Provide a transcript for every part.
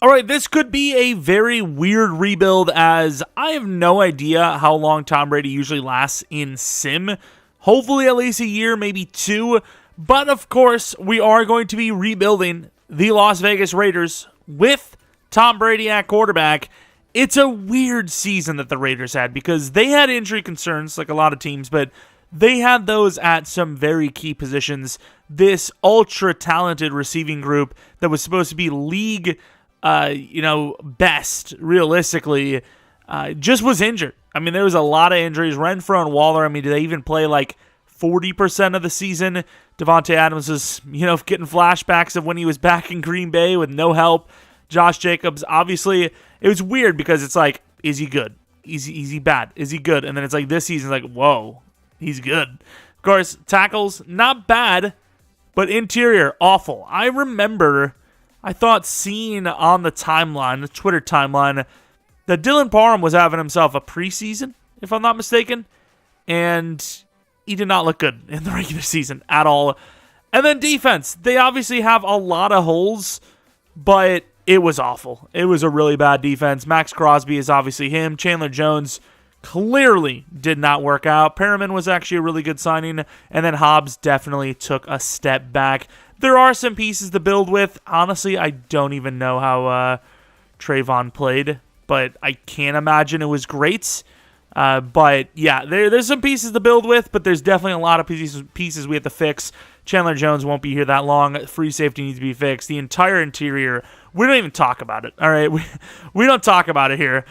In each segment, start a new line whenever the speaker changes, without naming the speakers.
All right, this could be a very weird rebuild as I have no idea how long Tom Brady usually lasts in sim. Hopefully at least a year, maybe two. But of course, we are going to be rebuilding the Las Vegas Raiders with Tom Brady at quarterback. It's a weird season that the Raiders had because they had injury concerns like a lot of teams, but they had those at some very key positions. This ultra talented receiving group that was supposed to be league best, realistically, just was injured. I mean, there was a lot of injuries. Renfro and Waller, I mean, did they even play like 40% of the season? Devontae Adams was, getting flashbacks of when he was back in Green Bay with no help. Josh Jacobs, obviously, it was weird because it's like, is he good? Is he bad? Is he good? And then it's like this season, like, whoa, he's good. Of course, tackles, not bad, but interior, awful. I thought seeing on the timeline, the Twitter timeline, that Dylan Parham was having himself a preseason, if I'm not mistaken, and he did not look good in the regular season at all. And then defense, they obviously have a lot of holes, but it was awful. It was a really bad defense. Max Crosby is obviously him. Chandler Jones clearly did not work out. Perriman was actually a really good signing, and then Hobbs definitely took a step back. There are some pieces to build with. Honestly, I don't even know how Trayvon played, but I can't imagine it was great. But yeah, there's some pieces to build with, but there's definitely a lot of pieces we have to fix. Chandler Jones won't be here that long. Free safety needs to be fixed. The entire interior, we don't even talk about it. All right, we don't talk about it here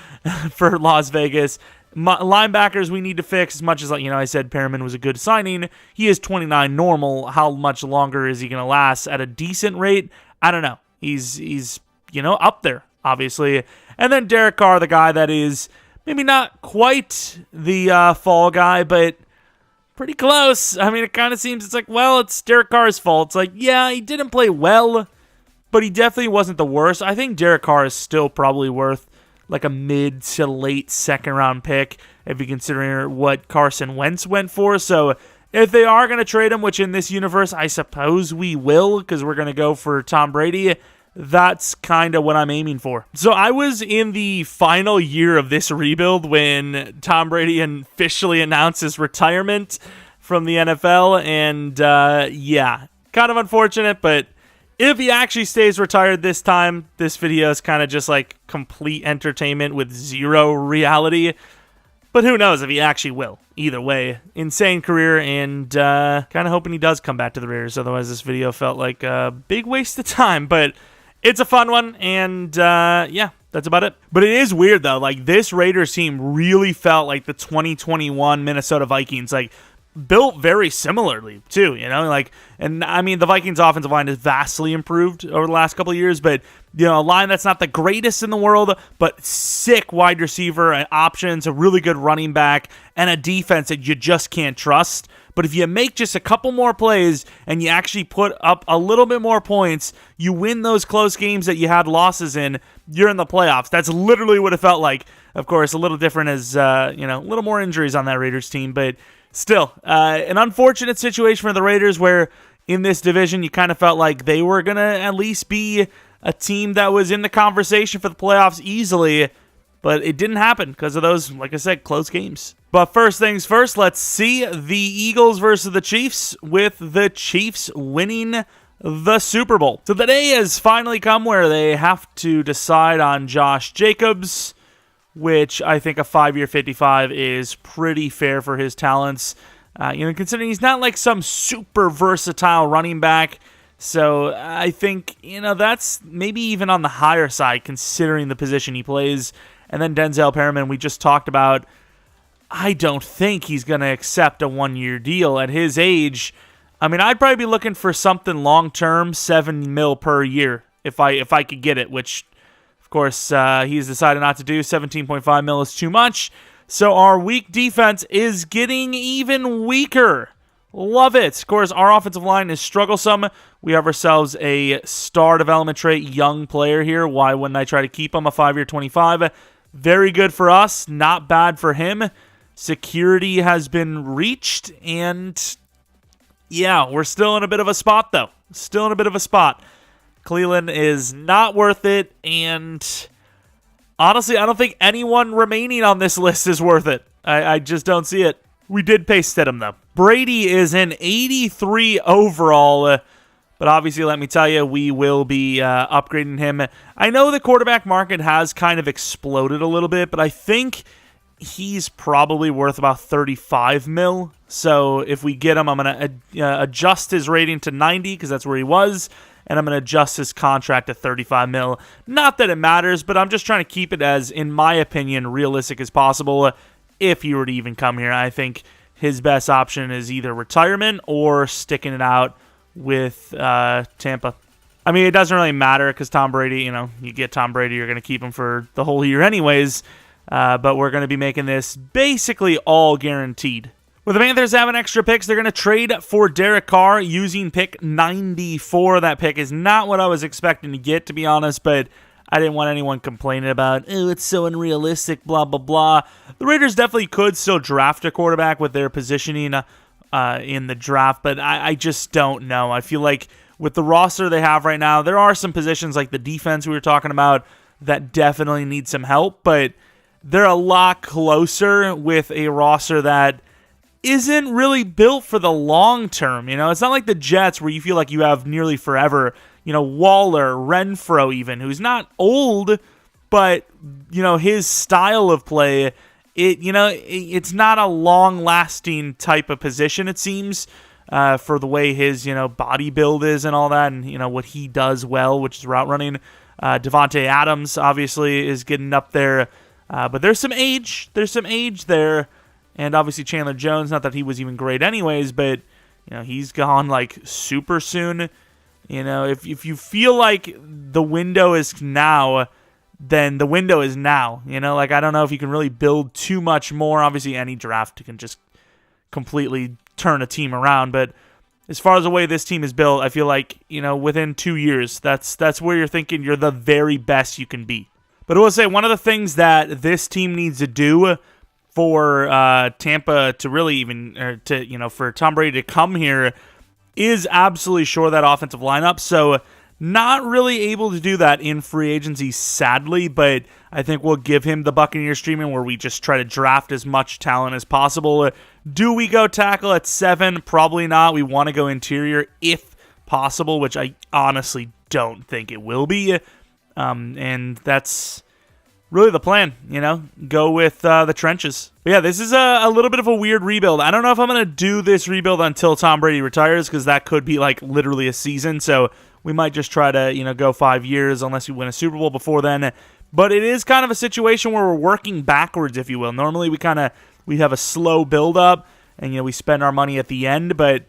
for Las Vegas. Linebackers we need to fix as much as, I said Perriman was a good signing. He is 29 normal. How much longer is he going to last at a decent rate? I don't know. He's up there, obviously. And then Derek Carr, the guy that is maybe not quite the fall guy, but pretty close. I mean, it kind of seems it's Derek Carr's fault. It's like, yeah, he didn't play well, but he definitely wasn't the worst. I think Derek Carr is still probably worth like a mid to late second round pick if you consider what Carson Wentz went for. So if they are going to trade him, which in this universe I suppose we will because we're going to go for Tom Brady, that's kind of what I'm aiming for. So I was in the final year of this rebuild when Tom Brady officially announced his retirement from the NFL, and kind of unfortunate, but if he actually stays retired this time, this video is kind of just like complete entertainment with zero reality. But who knows if he actually will. Either way, insane career, and kind of hoping he does come back to the Raiders. Otherwise, this video felt like a big waste of time. But it's a fun one, and that's about it. But it is weird, though. Like, this Raiders team really felt like the 2021 Minnesota Vikings. Like, built very similarly too, and I mean the Vikings offensive line has vastly improved over the last couple of years, but a line that's not the greatest in the world, but sick wide receiver options, a really good running back, and a defense that you just can't trust. But if you make just a couple more plays and you actually put up a little bit more points, you win those close games that you had losses in, you're in the playoffs. That's literally what it felt like. Of course, a little different as a little more injuries on that Raiders team, but still, an unfortunate situation for the Raiders where in this division you kind of felt like they were going to at least be a team that was in the conversation for the playoffs easily, but it didn't happen because of those, like I said, close games. But first things first, let's see the Eagles versus the Chiefs, with the Chiefs winning the Super Bowl. So the day has finally come where they have to decide on Josh Jacobs, which I think a 5-year 55 is pretty fair for his talents. Considering he's not like some super versatile running back. So I think, that's maybe even on the higher side considering the position he plays. And then Denzel Perriman, we just talked about. I don't think he's going to accept a 1-year deal at his age. I mean, I'd probably be looking for something long-term, $7 million per year if I could get it, which of course, he's decided not to do. $17.5 million is too much. So our weak defense is getting even weaker. Love it. Of course, our offensive line is strugglesome. We have ourselves a star development trait young player here. Why wouldn't I try to keep him a 5-year 25? Very good for us. Not bad for him. Security has been reached. And yeah, we're still in a bit of a spot, though. Still in a bit of a spot. Cleveland is not worth it, and honestly, I don't think anyone remaining on this list is worth it. I just don't see it. We did pay Stidham, though. Brady is an 83 overall, but obviously, let me tell you, we will be upgrading him. I know the quarterback market has kind of exploded a little bit, but I think he's probably worth about 35 mil. So if we get him, I'm going to adjust his rating to 90 because that's where he was, and I'm going to adjust his contract to 35 mil. Not that it matters, but I'm just trying to keep it as, in my opinion, realistic as possible. If he were to even come here, I think his best option is either retirement or sticking it out with Tampa. I mean, it doesn't really matter because Tom Brady, you get Tom Brady, you're going to keep him for the whole year anyways. But we're going to be making this basically all guaranteed. With the Panthers having extra picks, they're going to trade for Derek Carr using pick 94. That pick is not what I was expecting to get, to be honest, but I didn't want anyone complaining about, oh, it's so unrealistic, blah, blah, blah. The Raiders definitely could still draft a quarterback with their positioning in the draft, but I just don't know. I feel like with the roster they have right now, there are some positions like the defense we were talking about that definitely need some help, but they're a lot closer with a roster that isn't really built for the long term. It's not like the Jets where you feel like you have nearly forever. Waller, Renfro even, who's not old, but, his style of play, it's not a long-lasting type of position, it seems, for the way his, body build is and all that, and, what he does well, which is route running. Davante Adams, obviously, is getting up there, but there's some age. There's some age there, and obviously Chandler Jones, not that he was even great anyways, but, he's gone, super soon. If you feel like the window is now, then the window is now. I don't know if you can really build too much more. Obviously, any draft can just completely turn a team around. But as far as the way this team is built, I feel like, within 2 years, that's where you're thinking you're the very best you can be. But I will say, one of the things that this team needs to do for Tampa to really even, for Tom Brady to come here is absolutely shore that offensive lineup. So not really able to do that in free agency, sadly, but I think we'll give him the Buccaneers treatment where we just try to draft as much talent as possible. Do we go tackle at 7? Probably not. We want to go interior if possible, which I honestly don't think it will be. And that's really the plan, go with the trenches. But yeah, this is a little bit of a weird rebuild. I don't know if I'm going to do this rebuild until Tom Brady retires, because that could be literally a season. So we might just try to, go 5 years unless we win a Super Bowl before then. But it is kind of a situation where we're working backwards, if you will. Normally we have a slow build up and, we spend our money at the end. But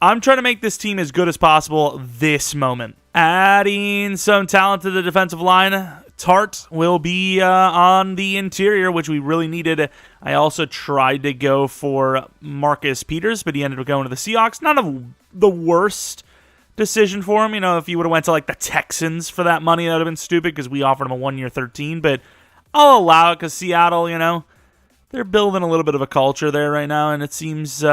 I'm trying to make this team as good as possible this moment. Adding some talent to the defensive line. Tart will be on the interior, which we really needed. I also tried to go for Marcus Peters, but he ended up going to the Seahawks. Not the worst decision for him. If you would have went to the Texans for that money, that would have been stupid because we offered him a 1-year $13. But I'll allow it because Seattle, they're building a little bit of a culture there right now, and it seems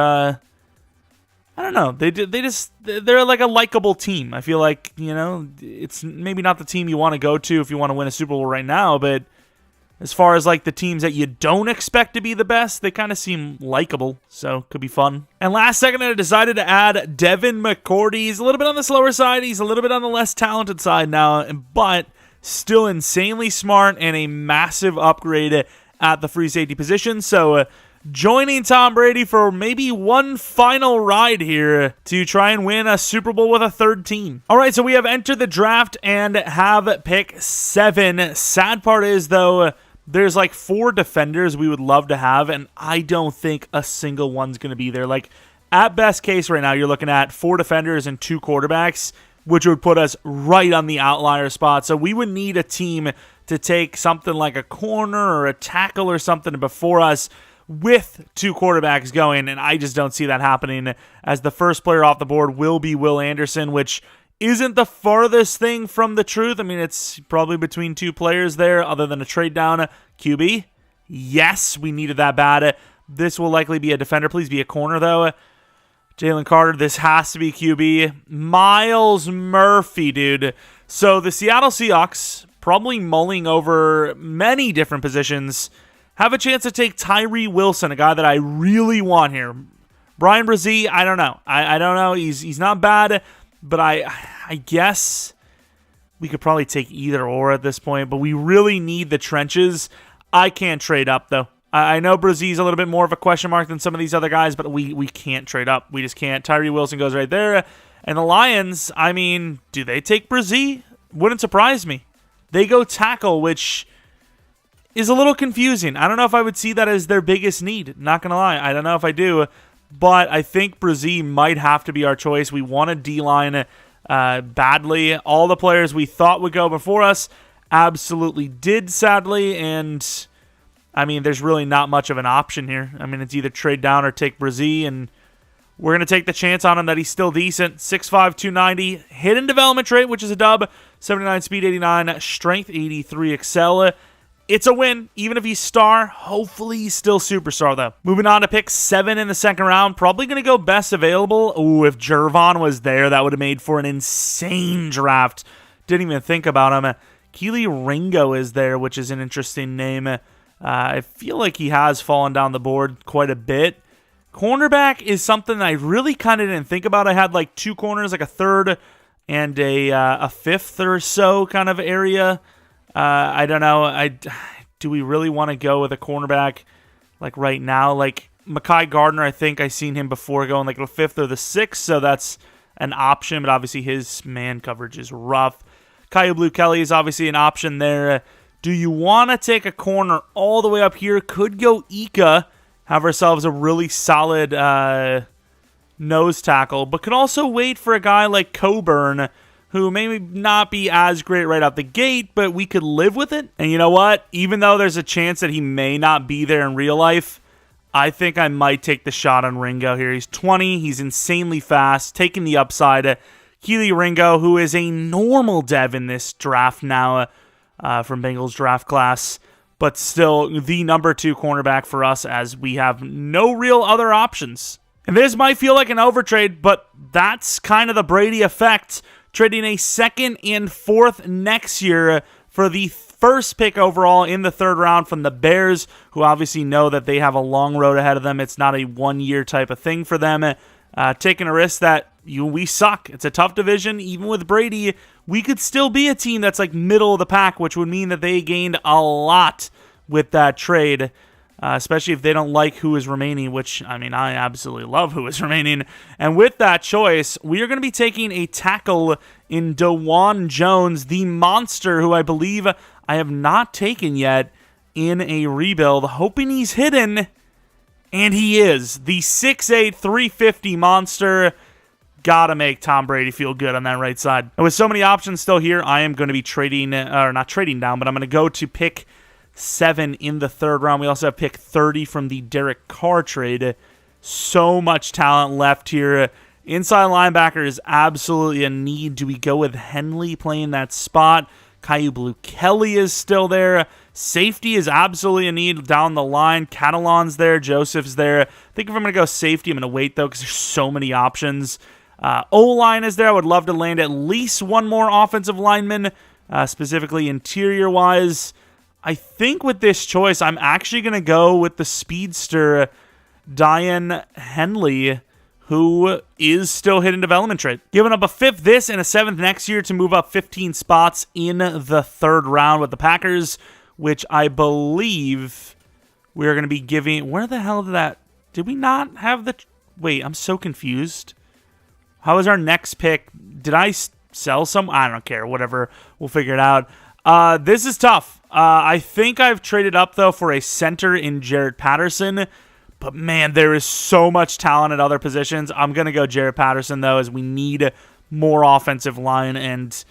I don't know. They're like a likable team. I feel like, it's maybe not the team you want to go to if you want to win a Super Bowl right now, but as far as the teams that you don't expect to be the best, they kind of seem likable, so could be fun. And last second, I decided to add Devin McCourty. He's a little bit on the slower side. He's a little bit on the less talented side now, but still insanely smart and a massive upgrade at the free safety position. So, joining Tom Brady for maybe one final ride here to try and win a Super Bowl with a third team. All right, so we have entered the draft and have pick 7. Sad part is, though, there's 4 defenders we would love to have, and I don't think a single one's going to be there. At best case right now, you're looking at 4 defenders and 2 quarterbacks, which would put us right on the outlier spot. So we would need a team to take something like a corner or a tackle or something before us with 2 quarterbacks going, and I just don't see that happening, as the first player off the board will be Will Anderson, which isn't the farthest thing from the truth. I mean, it's probably between 2 players there, other than a trade down. QB, yes, we needed that bad. This will likely be a defender. Please be a corner, though. Jalen Carter, this has to be QB. Myles Murphy, dude. So the Seattle Seahawks, probably mulling over many different positions, have a chance to take Tyree Wilson, a guy that I really want here. Brian Brzee, I don't know. I don't know. He's not bad, but I guess we could probably take either or at this point, but we really need the trenches. I can't trade up, though. I know Brzee's a little bit more of a question mark than some of these other guys, but we can't trade up. We just can't. Tyree Wilson goes right there. And the Lions, I mean, do they take Brzee? Wouldn't surprise me. They go tackle, which is a little confusing. I don't know if I would see that as their biggest need. Not going to lie. I don't know if I do. But I think Brzee might have to be our choice. We want a D-line badly. All the players we thought would go before us absolutely did, sadly. And I mean, there's really not much of an option here. I mean, it's either trade down or take Brzee, and we're going to take the chance on him that he's still decent. 6'5", 290, hidden development trait, which is a dub. 79 speed, 89 strength, 83 excel. It's a win, even if he's star. Hopefully he's still superstar, though. Moving on to pick 7 in the second round. Probably going to go best available. Ooh, if Jervon was there, that would have made for an insane draft. Didn't even think about him. Keely Ringo is there, which is an interesting name. I feel like he has fallen down the board quite a bit. Cornerback is something I really kind of didn't think about. I had like 2 corners, like a third and a fifth or so kind of area. I don't know. Do we really want to go with a cornerback like right now? Like Mekhi Gardner, I think I seen him before going like the 5th or the 6th, so that's an option, but obviously his man coverage is rough. Kyu Blue Kelly is obviously an option there. Do you want to take a corner all the way up here? Could go Ika, have ourselves a really solid nose tackle, but could also wait for a guy like Coburn, who may not be as great right out the gate, but we could live with it. And you know what? Even though there's a chance that he may not be there in real life, I think I might take the shot on Ringo here. He's 20. He's insanely fast, taking the upside. Keely Ringo, who is a normal dev in this draft now, from Bengals draft class, but still the number 2 cornerback for us as we have no real other options. And this might feel like an overtrade, but that's kind of the Brady effect. Trading a 2nd and 4th next year for the first pick overall in the 3rd round from the Bears, who obviously know that they have a long road ahead of them. It's not a one-year type of thing for them. Taking a risk that we suck. It's a tough division. Even with Brady, we could still be a team that's like middle of the pack, which would mean that they gained a lot with that trade, especially if they don't like who is remaining, which, I mean, I absolutely love who is remaining. And with that choice, we are going to be taking a tackle in DeJuan Jones, the monster who I believe I have not taken yet in a rebuild, hoping he's hidden. And he is. The 6'8", 350 monster. Gotta make Tom Brady feel good on that right side. And with so many options still here, I am going to be trading, or not trading down, but I'm going to go to pick 7 in the 3rd round. We also have pick 30 from the Derek Carr trade. So much talent left here. Inside linebacker is absolutely a need. Do we go with Henley playing that spot? Kyu Blue Kelly is still there. Safety is absolutely a need down the line. Catalan's there. Joseph's there. I think if I'm going to go safety, I'm going to wait, though, because there's so many options. O-line is there. I would love to land at least one more offensive lineman, specifically interior-wise. I think with this choice, I'm actually going to go with the speedster, Diane Henley, who is still hidden development trait. Giving up a 5th this and a 7th next year to move up 15 spots in the 3rd round with the Packers, which I believe we're going to be giving... Where the hell did that... Did we not have the... Wait, I'm so confused. How is our next pick? Did I sell some? I don't care. Whatever. We'll figure it out. This is tough. I think I've traded up, though, for a center in Jaret Patterson. But, man, there is so much talent at other positions. I'm going to go Jaret Patterson, though, as we need more offensive line. And,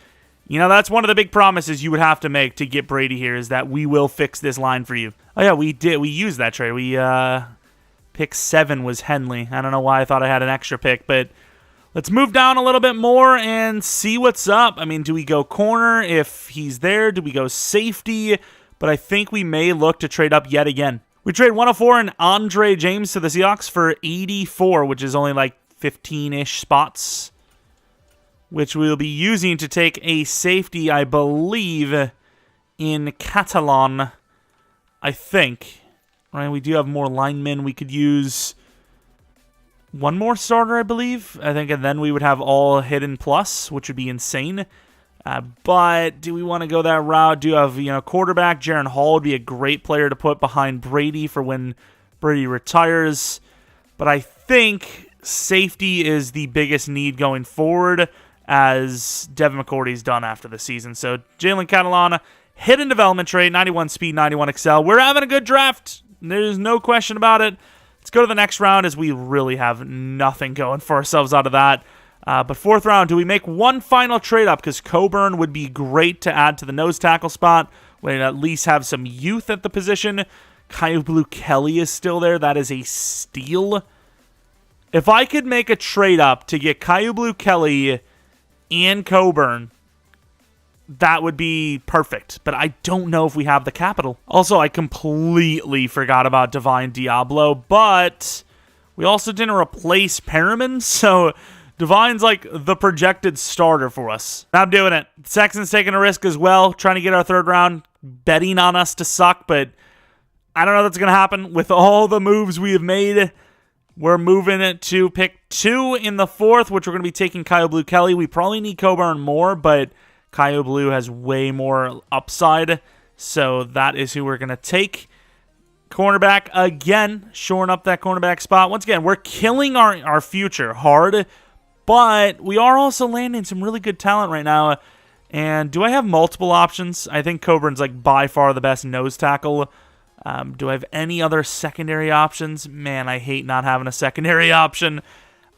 you know, that's one of the big promises you would have to make to get Brady here, is that we will fix this line for you. Oh, yeah, we did. We used that trade. We pick 7 was Henley. I don't know why I thought I had an extra pick, but let's move down a little bit more and see what's up. I mean, do we go corner if he's there? Do we go safety? But I think we may look to trade up yet again. We trade 104 and Andre James to the Seahawks for 84, which is only like 15-ish spots, which we'll be using to take a safety, I believe, in Catalan, I think. Right, we do have more linemen. We could use one more starter, I believe. I think, and then we would have all hidden plus, which would be insane. But do we want to go that route? Do you have, quarterback? Jaron Hall would be a great player to put behind Brady for when Brady retires. But I think safety is the biggest need going forward, as Devin McCourty's done after the season. So Jalen Catalan, hidden development trait, 91 speed, 91 excel. We're having a good draft. There's no question about it. Let's go to the next round, as we really have nothing going for ourselves out of that. But fourth round, do we make one final trade up? Because Coburn would be great to add to the nose tackle spot. We'd at least have some youth at the position. Kayoblu Kelly is still there. That is a steal. If I could make a trade up to get Kayoblu Kelly and Coburn, that would be perfect. But I don't know if we have the capital. Also, I completely forgot about Divine Diablo, but we also didn't replace Perriman, so Divine's like the projected starter for us. I'm doing it. Sexton's taking a risk as well, trying to get our third round, betting on us to suck, but I don't know if that's going to happen. With all the moves we have made, we're moving it to pick 2 in the 4th, which we're going to be taking Kayoblu Kelly. We probably need Coburn more, but Kayoblu has way more upside, so that is who we're going to take. Cornerback, again, shoring up that cornerback spot. Once again, we're killing our future hard, but we are also landing some really good talent right now. And do I have multiple options? I think Coburn's like by far the best nose tackle. Do I have any other secondary options? Man, I hate not having a secondary option.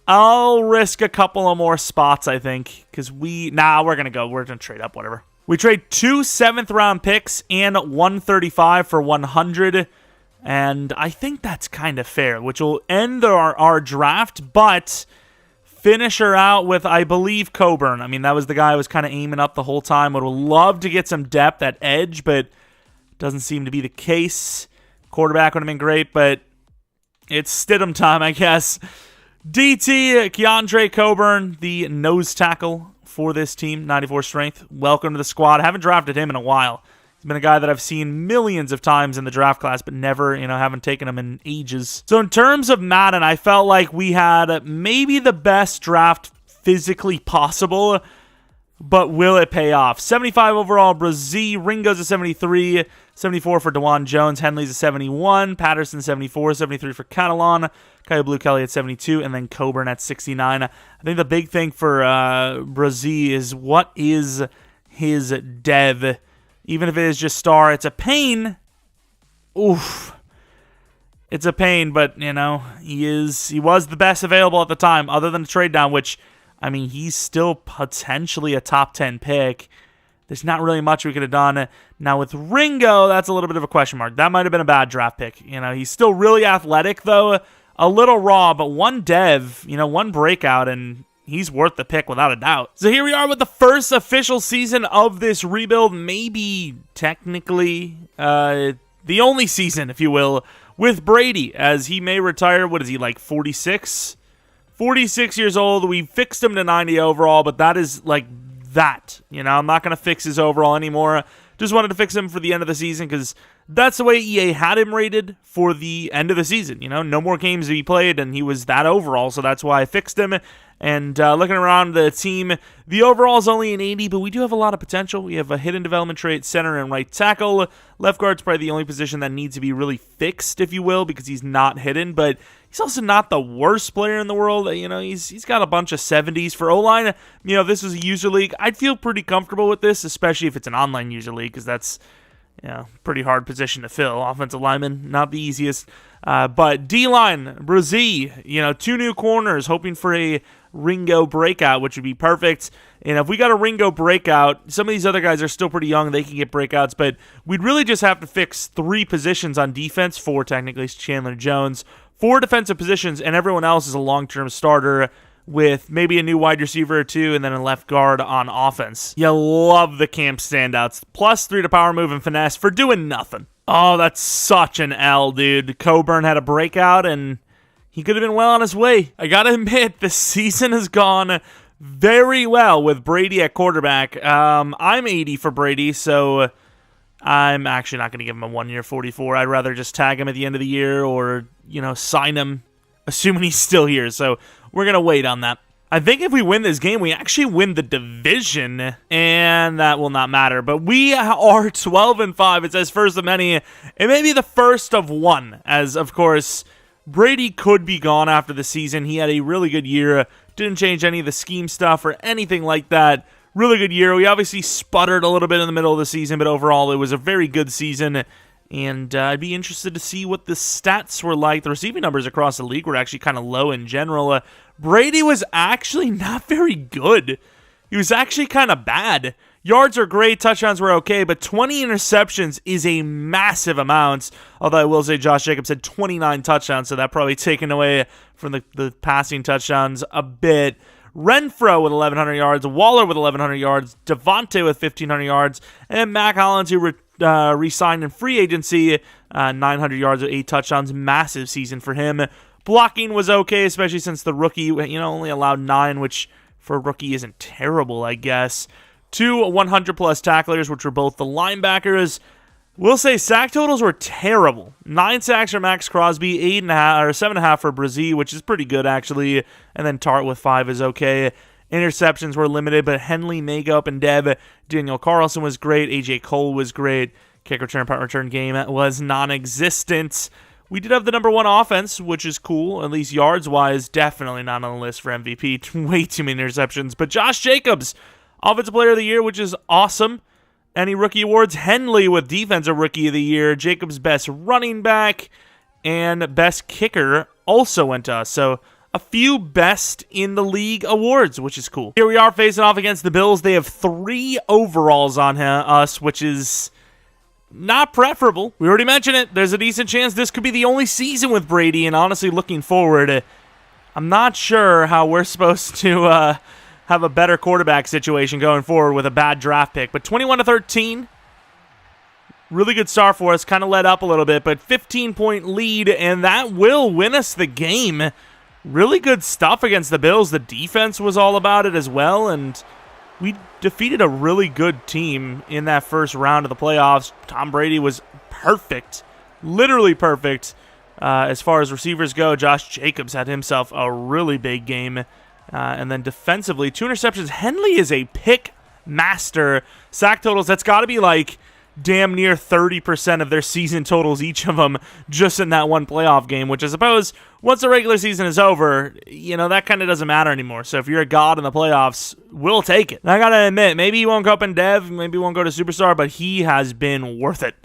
I'll risk a couple of more spots, I think, because we're going to trade up, whatever. We trade 2 7th-round picks and 135 for 100, and I think that's kind of fair, which will end our draft, but finish her out with, I believe, Coburn. I mean, that was the guy I was kind of aiming up the whole time. Would love to get some depth at edge, but doesn't seem to be the case. Quarterback would have been great, but it's Stidham time, I guess. DT, Keandre Coburn, the nose tackle for this team, 94 strength. Welcome to the squad. I haven't drafted him in a while. He's been a guy that I've seen millions of times in the draft class, but never, haven't taken him in ages. So in terms of Madden, I felt like we had maybe the best draft physically possible, but will it pay off? 75 overall, Brazil. Ringo's a 73, 74 for DeJuan Jones. Henley's a 71, Patterson 74, 73 for Catalan, Kayoblu Kelly at 72, and then Coburn at 69. I think the big thing for Brazil is what is his dev. Even if it is just star, it's a pain. Oof. It's a pain, but, he was the best available at the time, other than the trade down, which, he's still potentially a top 10 pick. There's not really much we could have done. Now, with Ringo, that's a little bit of a question mark. That might have been a bad draft pick. He's still really athletic, though. A little raw, but one dev, one breakout, and he's worth the pick without a doubt. So here we are with the first official season of this rebuild. Maybe, technically, the only season, if you will, with Brady, as he may retire. What is he, like 46? 46 years old. We fixed him to 90 overall, but that is like that. I'm not going to fix his overall anymore. Just wanted to fix him for the end of the season because that's the way EA had him rated for the end of the season. No more games he played, and he was that overall, so that's why I fixed him. And looking around the team, the overall is only an 80, but we do have a lot of potential. We have a hidden development trait, center and right tackle. Left guard's probably the only position that needs to be really fixed, if you will, because he's not hidden, but he's also not the worst player in the world. He's got a bunch of 70s. For O-line, this was a user league. I'd feel pretty comfortable with this, especially if it's an online user league, because that's pretty hard position to fill. Offensive lineman, not the easiest. But D-line, Brazil, 2 new corners, hoping for a Ringo breakout, which would be perfect. And if we got a Ringo breakout, some of these other guys are still pretty young. They can get breakouts, but we'd really just have to fix 3 positions on defense. 4 technically, Chandler Jones. 4 defensive positions, and everyone else is a long-term starter with maybe a new wide receiver or 2 and then a left guard on offense. You love the camp standouts. Plus 3 to power move and finesse for doing nothing. Oh, that's such an L, dude. Coburn had a breakout, and he could have been well on his way. I gotta admit, the season has gone very well with Brady at quarterback. I'm 80 for Brady, so I'm actually not going to give him a 1 year 44. I'd rather just tag him at the end of the year or, sign him, assuming he's still here. So we're going to wait on that. I think if we win this game, we actually win the division, and that will not matter. But we are 12-5. It says first of many. It may be the first of one, as, of course, Brady could be gone after the season. He had a really good year. Didn't change any of the scheme stuff or anything like that. Really good year. We obviously sputtered a little bit in the middle of the season, but overall it was a very good season. And I'd be interested to see what the stats were like. The receiving numbers across the league were actually kind of low in general. Brady was actually not very good. He was actually kind of bad. Yards are great, touchdowns were okay, but 20 interceptions is a massive amount. Although I will say Josh Jacobs had 29 touchdowns, so that probably taken away from the passing touchdowns a bit. Renfro with 1,100 yards, Waller with 1,100 yards, Devontae with 1,500 yards, and Mac Hollins, who re-signed in free agency, 900 yards with 8 touchdowns. Massive season for him. Blocking was okay, especially since the rookie only allowed 9, which for a rookie isn't terrible, I guess. 2 100-plus tacklers, which were both the linebackers. We'll say sack totals were terrible. 9 sacks for Max Crosby, 8.5 or 7.5 for Brazil, which is pretty good actually. And then Tart with 5 is okay. Interceptions were limited, but Henley, Magop, and Dev. Daniel Carlson was great. AJ Cole was great. Kick return, punt return game was non-existent. We did have the number 1 offense, which is cool, at least yards-wise. Definitely not on the list for MVP. Way too many interceptions. But Josh Jacobs, Offensive Player of the Year, which is awesome. Any rookie awards? Henley with Defensive Rookie of the Year. Jacobs best running back and best kicker also went to us. So a few best in the league awards, which is cool. Here we are facing off against the Bills. They have 3 overalls on us, which is not preferable. We already mentioned it. There's a decent chance this could be the only season with Brady, and honestly, looking forward, I'm not sure how we're supposed to have a better quarterback situation going forward with a bad draft pick. But 21-13, really good start for us. Kind of let up a little bit, but 15-point lead, and that will win us the game. Really good stuff against the Bills. The defense was all about it as well, and we defeated a really good team in that first round of the playoffs. Tom Brady was perfect, literally perfect. As far as receivers go, Josh Jacobs had himself a really big game. And then defensively, 2 interceptions. Henley is a pick master. Sack totals, that's got to be like damn near 30% of their season totals, each of them, just in that one playoff game, which I suppose once the regular season is over, that kind of doesn't matter anymore. So if you're a god in the playoffs, we'll take it. And I got to admit, maybe he won't go up in Dev, maybe he won't go to Superstar, but he has been worth it.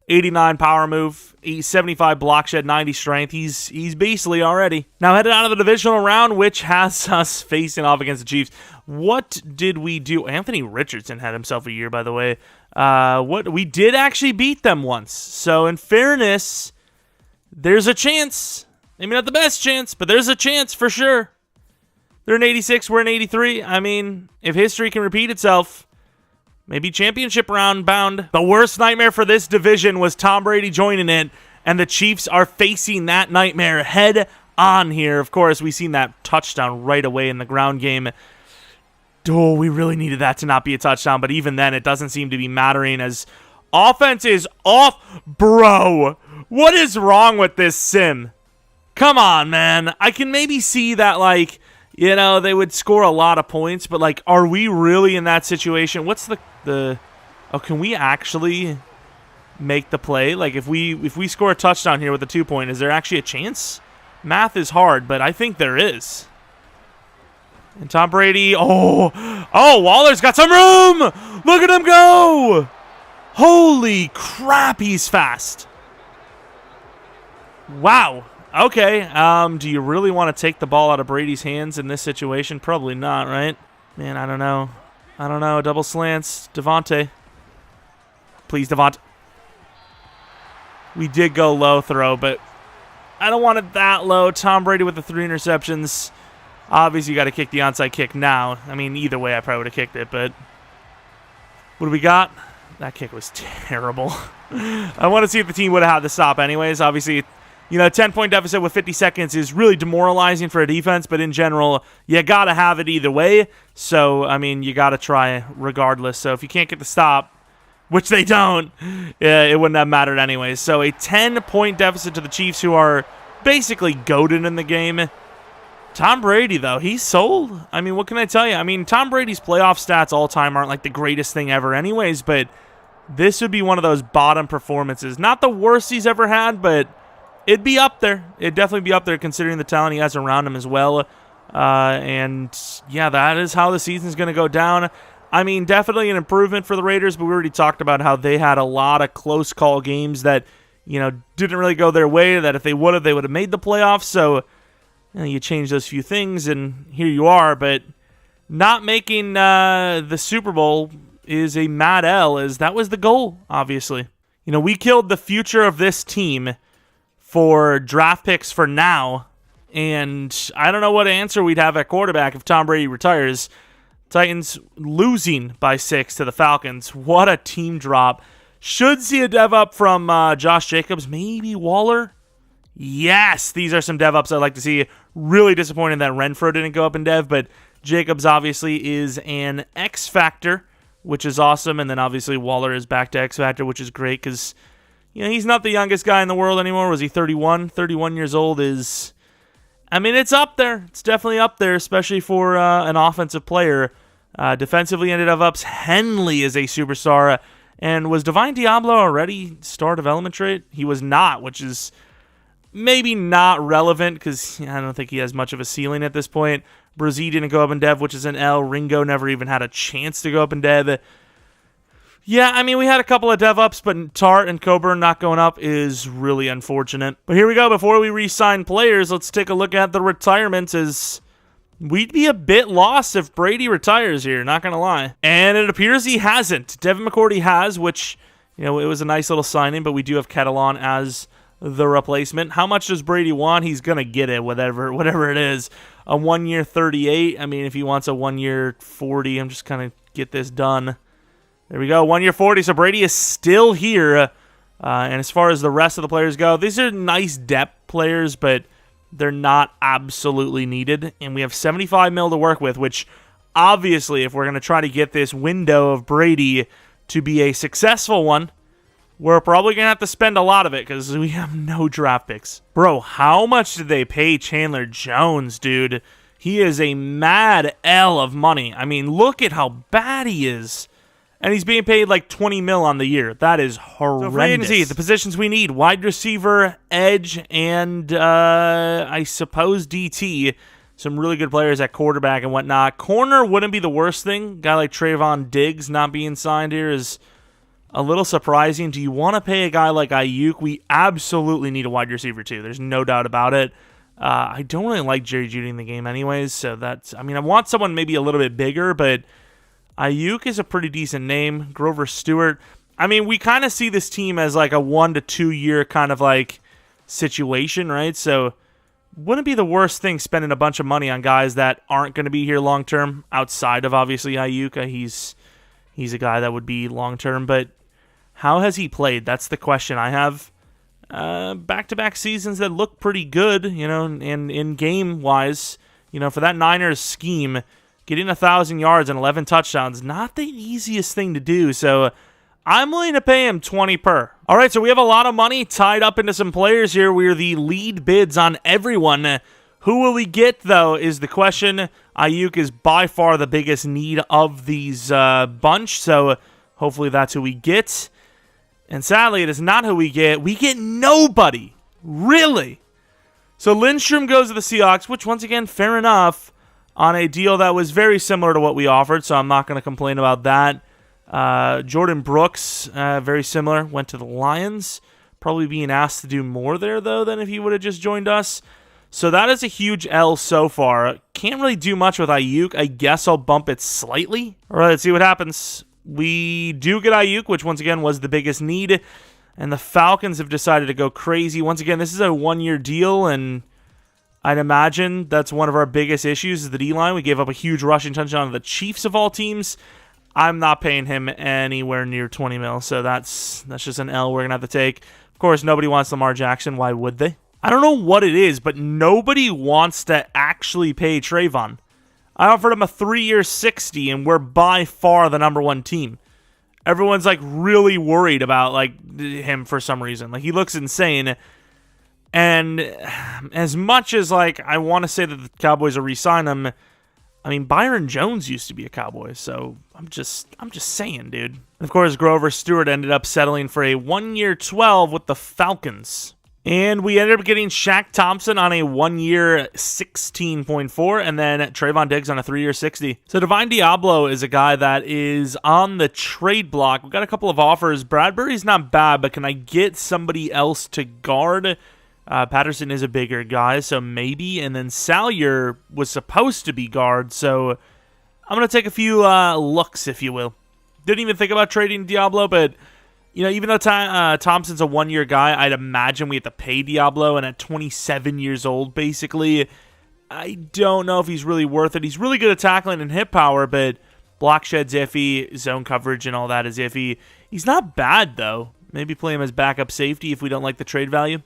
89 power move, 75 block shed, 90 strength. He's beastly already. Now headed out of the divisional round, which has us facing off against the Chiefs. What did we do? Anthony Richardson had himself a year, by the way. We did actually beat them once. So in fairness, there's a chance. Maybe not the best chance, but there's a chance for sure. They're in 86, we're in 83. I mean, if history can repeat itself, maybe championship round bound. The worst nightmare for this division was Tom Brady joining it, and the Chiefs are facing that nightmare head on here. Of course, we seen that touchdown right away in the ground game. Oh, we really needed that to not be a touchdown, but even then, it doesn't seem to be mattering as offense is off. Bro, what is wrong with this sim? Come on, man. I can maybe see that, they would score a lot of points, but, are we really in that situation? What's can we actually make the play? If we score a touchdown here with a 2-point, is there actually a chance? Math is hard, but I think there is. And Tom Brady, Waller's got some room! Look at him go! Holy crap, he's fast. Wow. Okay, do you really want to take the ball out of Brady's hands in this situation? Probably not, right? Man, I don't know. Double slants. Devontae. Please, Devontae. We did go low throw, but I don't want it that low. Tom Brady with the 3 interceptions. Obviously, you got to kick the onside kick now. I mean, either way, I probably would have kicked it, but what do we got? That kick was terrible. I want to see if the team would have had the stop anyways. Obviously, 10-point deficit with 50 seconds is really demoralizing for a defense, but in general, you got to have it either way. So, I mean, you got to try regardless. So if you can't get the stop, which they don't, it wouldn't have mattered anyways. So a 10-point deficit to the Chiefs, who are basically goated in the game. Tom Brady, though, he's sold. I mean, what can I tell you? I mean, Tom Brady's playoff stats all time aren't like the greatest thing ever anyways, but this would be one of those bottom performances. Not the worst he's ever had, but it'd be up there. It'd definitely be up there considering the talent he has around him as well. And, yeah, that is how the season's going to go down. I mean, definitely an improvement for the Raiders, but we already talked about how they had a lot of close call games that, didn't really go their way, that if they would have made the playoffs. So, you change those few things, and here you are. But not making the Super Bowl is a mad L, as that was the goal, obviously. We killed the future of this team for draft picks for now, and I don't know what answer we'd have at quarterback if Tom Brady retires. Titans losing by 6 to the Falcons. What a team drop. Should see a dev up from Josh Jacobs, maybe Waller. Yes, these are some dev ups I'd like to see. Really disappointed that Renfro didn't go up in dev, but Jacobs obviously is an X Factor, which is awesome, and then obviously Waller is back to X Factor, which is great because he's not the youngest guy in the world anymore. Was he 31? 31 years old is, it's up there. It's definitely up there, especially for an offensive player. Defensively ended up ups. Henley is a superstar. And was Divine Diablo already star development trait? He was not, which is maybe not relevant because I don't think he has much of a ceiling at this point. Brazil didn't go up in dev, which is an L. Ringo never even had a chance to go up in dev. Yeah, we had a couple of dev ups, but Tart and Coburn not going up is really unfortunate. But here we go. Before we re-sign players, let's take a look at the retirements, as we'd be a bit lost if Brady retires here, not going to lie. And it appears he hasn't. Devin McCourty has, which, it was a nice little signing, but we do have Catalan as the replacement. How much does Brady want? He's going to get it, whatever it is. A 1 year 38. If he wants a 1 year 40, I'm just going to get this done. There we go, 1 year 40. So Brady is still here. And as far as the rest of the players go, these are nice depth players, but they're not absolutely needed. And we have $75 million to work with, which obviously, if we're going to try to get this window of Brady to be a successful one, we're probably going to have to spend a lot of it because we have no draft picks. Bro, how much did they pay Chandler Jones, dude? He is a mad L of money. Look at how bad he is. And he's being paid like $20 million on the year. That is horrendous. So free agency, the positions we need: wide receiver, edge, and I suppose DT. Some really good players at quarterback and whatnot. Corner wouldn't be the worst thing. Guy like Trayvon Diggs not being signed here is a little surprising. Do you want to pay a guy like Ayuk? We absolutely need a wide receiver too. There's no doubt about it. I don't really like Jerry Jeudy in the game anyways, so that's, I want someone maybe a little bit bigger, but Ayuk is a pretty decent name. Grover Stewart. We kind of see this team as like a 1 to 2 year kind of like situation, right? So wouldn't be the worst thing spending a bunch of money on guys that aren't going to be here long term outside of obviously Ayuk. He's a guy that would be long term, but how has he played? That's the question I have. Back-to-back seasons that look pretty good, and in game-wise, for that Niners scheme, getting 1,000 yards and 11 touchdowns, not the easiest thing to do, so I'm willing to pay him 20 per. All right, so we have a lot of money tied up into some players here. We're the lead bids on everyone. Who will we get, though, is the question. Ayuk is by far the biggest need of these bunch, so hopefully that's who we get. And sadly, it is not who we get. We get nobody. Really? So Lindstrom goes to the Seahawks, which, once again, fair enough, on a deal that was very similar to what we offered, so I'm not going to complain about that. Jordan Brooks, very similar, went to the Lions. Probably being asked to do more there, though, than if he would have just joined us. So that is a huge L so far. Can't really do much with Ayuk. I guess I'll bump it slightly. All right, let's see what happens. We do get Ayuk, which once again was the biggest need. And the Falcons have decided to go crazy. Once again, this is a 1 year deal, and I'd imagine that's one of our biggest issues is the D-line. We gave up a huge rushing touchdown to the Chiefs of all teams. I'm not paying him anywhere near 20 mil, so that's just an L we're going to have to take. Of course, nobody wants Lamar Jackson. Why would they? I don't know what it is, but nobody wants to actually pay Trayvon. I offered him a 3-year 60, and we're by far the number one team. Everyone's like really worried about like him for some reason. Like he looks insane. And as much as like I want to say that the Cowboys will re-sign him, I mean Byron Jones used to be a Cowboy, so I'm just saying, dude. And of course, Grover Stewart ended up settling for a 1-year 12 with the Falcons. And we ended up getting Shaq Thompson on a 1-year 16.4, and then Trayvon Diggs on a 3-year 60. So Divine Diablo is a guy that is on the trade block. We've got a couple of offers. Bradbury's not bad, but can I get somebody else to guard? Patterson is a bigger guy, so maybe. And then Salyer was supposed to be guard, so I'm going to take a few looks, if you will. Didn't even think about trading Diablo, but even though Thompson's a 1-year guy, I'd imagine we have to pay Diablo, and at 27 years old, basically, I don't know if he's really worth it. He's really good at tackling and hit power, but block shed's iffy, zone coverage and all that is iffy. He's not bad, though. Maybe play him as backup safety if we don't like the trade value,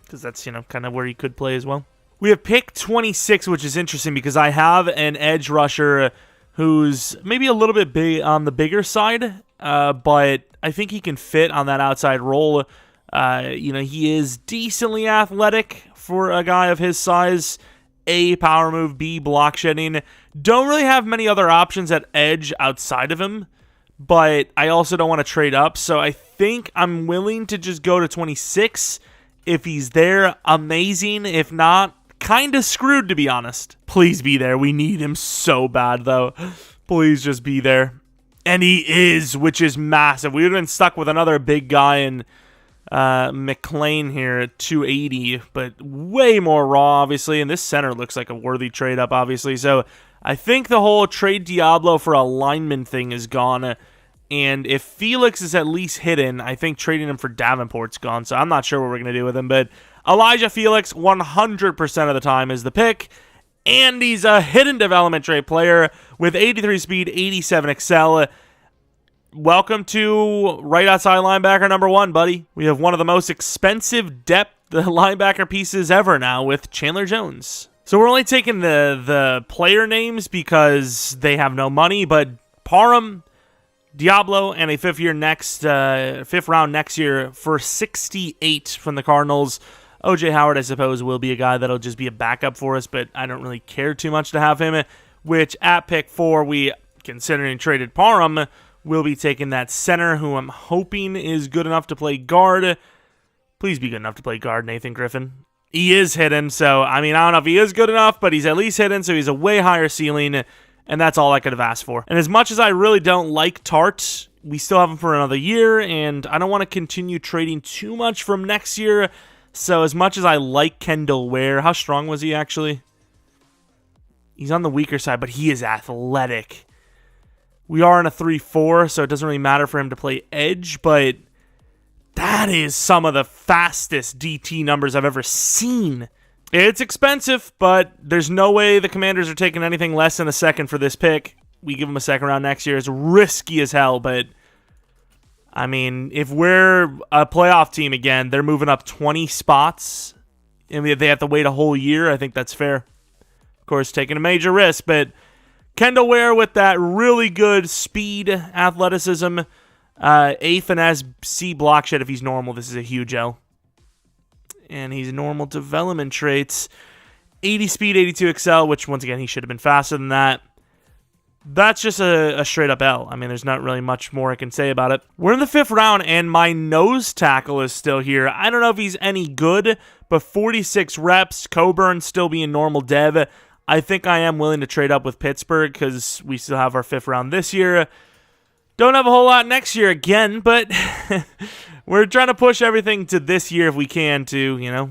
because that's, kind of where he could play as well. We have pick 26, which is interesting because I have an edge rusher who's maybe a little bit big on the bigger side, but I think he can fit on that outside role. He is decently athletic for a guy of his size. A, power move. B, block shedding. Don't really have many other options at edge outside of him, but I also don't want to trade up, so I think I'm willing to just go to 26. If he's there, amazing. If not, kind of screwed, to be honest. Please be there. We need him so bad, though. Please just be there. And he is, which is massive. We would have been stuck with another big guy in McLean here at 280, but way more raw, obviously. And this center looks like a worthy trade-up, obviously. So I think the whole trade Diablo for a lineman thing is gone. And if Felix is at least hidden, I think trading him for Davenport's gone. So I'm not sure what we're going to do with him. But Elijah Felix, 100% of the time, is the pick. And he's a hidden development trait player with 83 speed, 87 excel. Welcome to right outside linebacker number 1, buddy. We have one of the most expensive depth linebacker pieces ever now with Chandler Jones. So we're only taking the player names because they have no money, but Parham, Diablo, and a fifth round next year for 68 from the Cardinals. OJ Howard, I suppose, will be a guy that'll just be a backup for us, but I don't really care too much to have him, which at pick 4, we, considering traded Parham, will be taking that center, who I'm hoping is good enough to play guard. Please be good enough to play guard, Nathan Griffin. He is hidden, so, I don't know if he is good enough, but he's at least hidden, so he's a way higher ceiling, and that's all I could have asked for. And as much as I really don't like Tart, we still have him for another year, and I don't want to continue trading too much from next year. So as much as I like Kendall Ware, how strong was he actually? He's on the weaker side, but he is athletic. We are in a 3-4, so it doesn't really matter for him to play edge, but that is some of the fastest DT numbers I've ever seen. It's expensive, but there's no way the Commanders are taking anything less than a second for this pick. We give them a second round next year. It's risky as hell, but if we're a playoff team again, they're moving up 20 spots, and they have to wait a whole year. I think that's fair. Of course, taking a major risk, but Kendall Ware with that really good speed, athleticism, A finesse, C block shed if he's normal. This is a huge L. And he's normal development traits. 80 speed, 82 excel, which once again, he should have been faster than that. That's just a straight up L. There's not really much more I can say about it. We're in the 5th round, and my nose tackle is still here. I don't know if he's any good, but 46 reps, Coburn still being normal dev. I think I am willing to trade up with Pittsburgh because we still have our 5th round this year. Don't have a whole lot next year again, but we're trying to push everything to this year if we can to,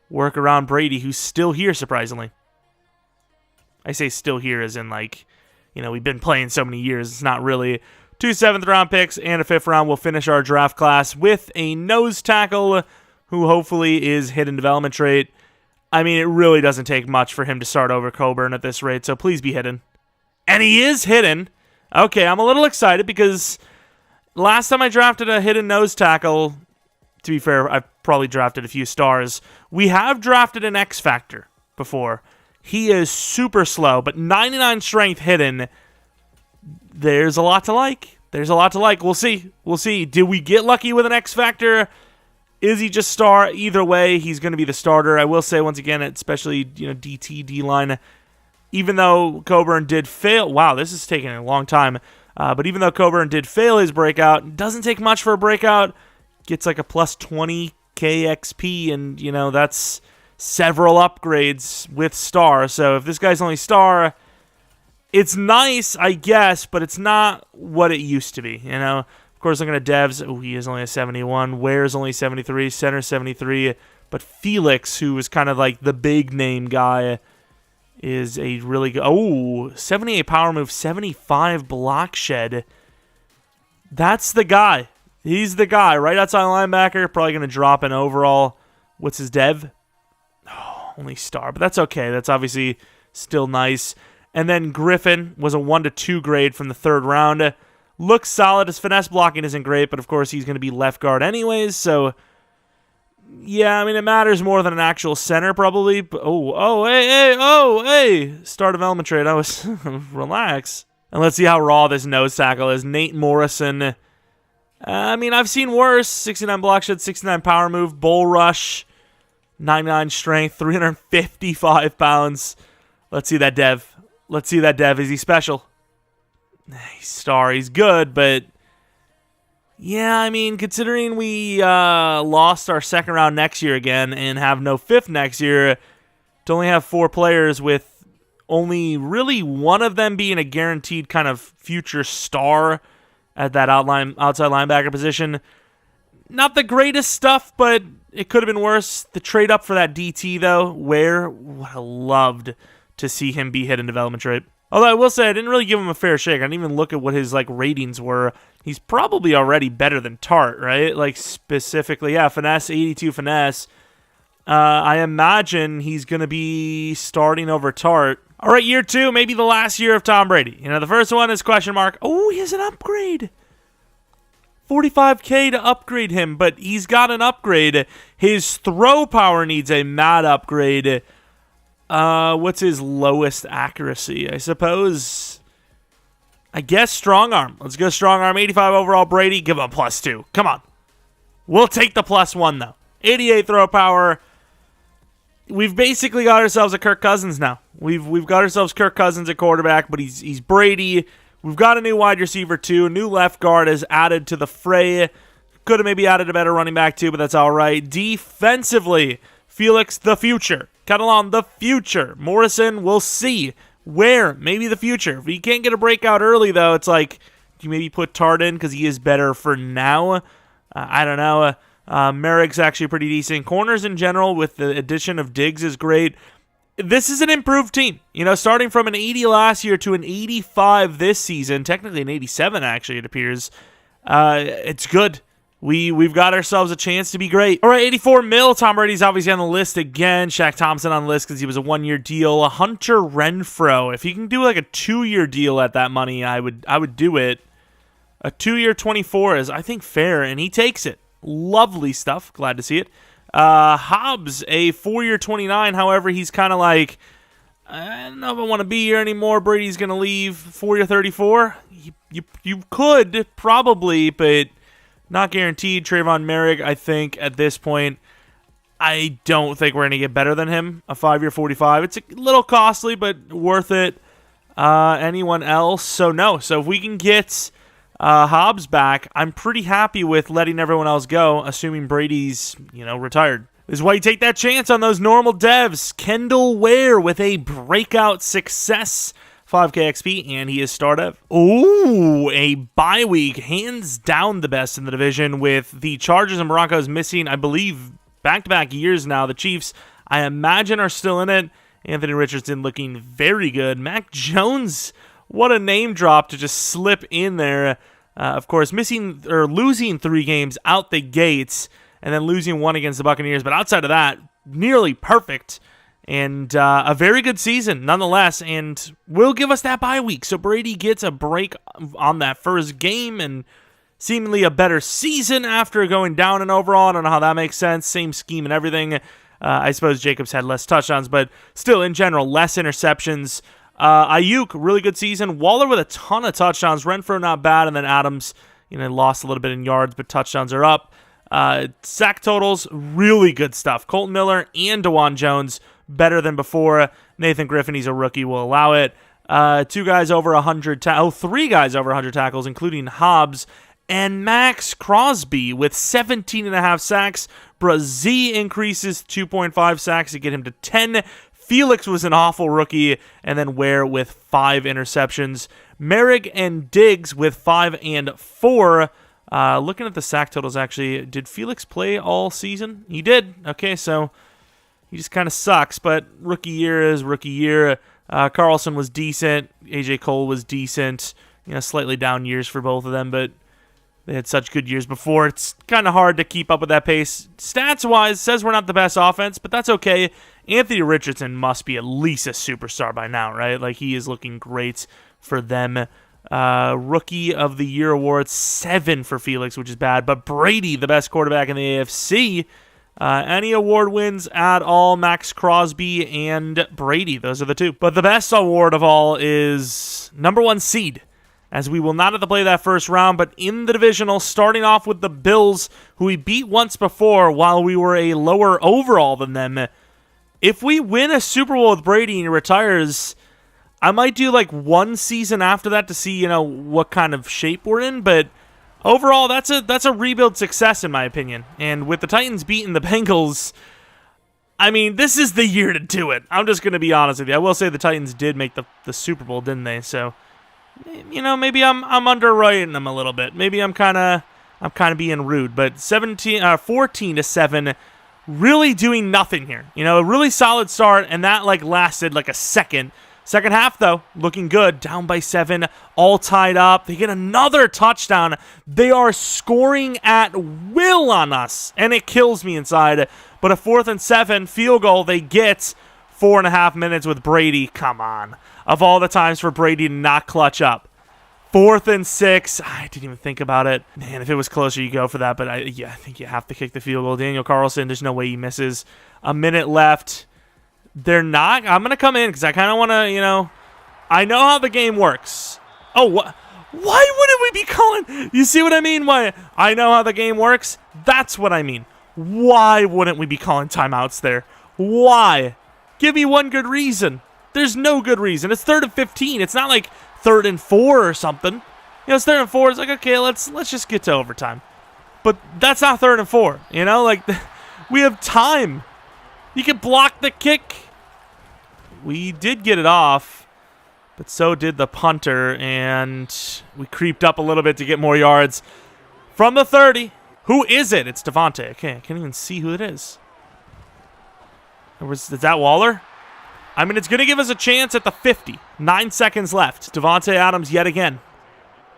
work around Brady, who's still here, surprisingly. I say still here as in, we've been playing so many years. It's not really. 2 7th round picks and a 5th round. We'll finish our draft class with a nose tackle who hopefully is hidden development trait. It really doesn't take much for him to start over Coburn at this rate, so please be hidden. And he is hidden. Okay, I'm a little excited because last time I drafted a hidden nose tackle, to be fair, I've probably drafted a few stars. We have drafted an X Factor before. He is super slow, but 99 strength hidden. There's a lot to like. We'll see. Did we get lucky with an X Factor? Is he just star? Either way, he's going to be the starter. I will say once again, especially DT, D-line, even though Coburn did fail. Wow, this is taking a long time. But even though Coburn did fail his breakout, doesn't take much for a breakout. Gets like a plus 20 KXP, and that's several upgrades with star. So if this guy's only star, it's nice, I guess, but it's not what it used to be. Of course, looking at devs, he is only a 71. Ware's only 73. Center 73. But Felix, who was kind of like the big name guy, is a really good. 78 power move, 75 block shed. That's the guy. He's the guy. Right outside linebacker. Probably going to drop an overall. What's his dev? Only star, but that's okay. That's obviously still nice. And then Griffin was a 1 to 2 grade from the third round. Looks solid. His finesse blocking isn't great, but of course he's going to be left guard anyways. So, yeah, I mean, it matters more than an actual center probably. But, hey. Start development trade. I was relax. And let's see how raw this nose tackle is. Nate Morrison. I mean, I've seen worse. 69 block shed, 69 power move, bull rush, 99 strength, 355 pounds. Let's see that dev. Is he special? He's star. He's good, but yeah, I mean, considering we lost our second round next year again and have no fifth next year, to only have 4 players with only really one of them being a guaranteed kind of future star at that outside linebacker position. Not the greatest stuff, but it could have been worse. The trade up for that DT, though, Ware would have loved to see him be hit in development trade. Although I will say I didn't really give him a fair shake. I didn't even look at what his ratings were. He's probably already better than Tart, right? Specifically, yeah, finesse, 82 finesse. I imagine he's going to be starting over Tart. All right, year 2, maybe the last year of Tom Brady. The first one is question mark. Oh, he has an upgrade. 45K to upgrade him, but he's got an upgrade. His throw power needs a mad upgrade. What's his lowest accuracy? I guess strong arm. Let's go strong arm. 85 overall Brady. Give him a +2. Come on. We'll take the +1, though. 88 throw power. We've basically got ourselves a Kirk Cousins now. We've got ourselves Kirk Cousins at quarterback, but he's Brady. We've got a new wide receiver, too. A new left guard is added to the fray. Could have maybe added a better running back, too, but that's all right. Defensively, Felix, the future. Catalan, the future. Morrison, we'll see. Where? Maybe the future. If he can't get a breakout early, though, it's like, do you maybe put Tart in because he is better for now? I don't know. Merrick's actually pretty decent. Corners in general, with the addition of Diggs, is great. This is an improved team. Starting from an 80 last year to an 85 this season, technically an 87, actually, it appears. It's good. We've got ourselves a chance to be great. All right, 84 mil. Tom Brady's obviously on the list again. Shaq Thompson on the list because he was a 1-year deal. Hunter Renfrow. If he can do like a 2-year deal at that money, I would do it. A 2-year 24 is, I think, fair, and he takes it. Lovely stuff. Glad to see it. Hobbs, a 4-year 29. However, he's kind of like, I don't know if I want to be here anymore. Brady's going to leave. 4-year 34. You could, probably, but not guaranteed. Trayvon Merrick, I think, at this point, I don't think we're going to get better than him. A 5-year 45. It's a little costly, but worth it. Anyone else? So, no. So, if we can get Hobbs back, I'm pretty happy with letting everyone else go, assuming Brady's, retired. This is why you take that chance on those normal devs. Kendall Ware with a breakout success. 5K XP, and he is startup. Ooh, a bye week. Hands down the best in the division, with the Chargers and Broncos missing, I believe, back-to-back years now. The Chiefs, I imagine, are still in it. Anthony Richardson looking very good. Mac Jones, what a name drop to just slip in there. Of course, losing 3 games out the gates, and then losing 1 against the Buccaneers. But outside of that, nearly perfect. And a very good season, nonetheless, and will give us that bye week. So Brady gets a break on that first game and seemingly a better season after going down in overall. I don't know how that makes sense. Same scheme and everything. I suppose Jacobs had less touchdowns, but still, in general, less interceptions. Ayuk, really good season. Waller with a ton of touchdowns. Renfrow, not bad. And then Adams, lost a little bit in yards, but touchdowns are up. Sack totals, really good stuff. Colton Miller and DeJuan Jones, better than before. Nathan Griffin, he's a rookie, will allow it. 3 guys over 100 tackles, including Hobbs and Max Crosby with 17.5 sacks. Brazee increases 2.5 sacks to get him to 10. Felix was an awful rookie, and then Ware with 5 interceptions. Merrick and Diggs with 5 and 4. Looking at the sack totals, actually, did Felix play all season? He did. Okay, so he just kind of sucks, but rookie year is rookie year. Carlson was decent. AJ Cole was decent. Slightly down years for both of them, but they had such good years before. It's kind of hard to keep up with that pace. Stats-wise, says we're not the best offense, but that's okay. Anthony Richardson must be at least a superstar by now, right? Like, he is looking great for them. Rookie of the Year award, 7 for Felix, which is bad. But Brady, the best quarterback in the AFC. Any award wins at all, Max Crosby and Brady. Those are the 2. But the best award of all is number 1 seed, as we will not have to play that first round, but in the divisional, starting off with the Bills, who we beat once before while we were a lower overall than them. If we win a Super Bowl with Brady and he retires, I might do like 1 season after that to see, what kind of shape we're in, but overall, that's a rebuild success in my opinion. And with the Titans beating the Bengals, I mean, this is the year to do it. I'm just going to be honest with you. I will say the Titans did make the Super Bowl, didn't they? So, maybe I'm underwriting them a little bit. Maybe I'm kind of being rude, but 14-7, really doing nothing here. A really solid start, and that lasted a second. Second half, though, looking good. Down by 7, all tied up. They get another touchdown. They are scoring at will on us, and it kills me inside. But a 4th and 7 field goal, they get 4.5 minutes with Brady. Come on. Of all the times for Brady to not clutch up. 4th and 6. I didn't even think about it. Man, if it was closer, you go for that. But I think you have to kick the field goal. Daniel Carlson, there's no way he misses. A minute left. They're not. I'm going to come in because I kind of want to, I know how the game works. Oh, what? Why wouldn't we be calling? You see what I mean? Why? I know how the game works. That's what I mean. Why wouldn't we be calling timeouts there? Why? Give me one good reason. There's no good reason. It's 3rd and 15. It's not like 3rd and 4 or something. It's 3rd and 4. It's like, okay, let's just get to overtime. But that's not 3rd and 4. We have time. You can block the kick. We did get it off, but so did the punter, and we creeped up a little bit to get more yards from the 30. Who is it? It's Devontae. Okay, I can't even see who it is. Is that Waller? I mean, it's going to give us a chance at the 50. 9 seconds left. Devontae Adams yet again.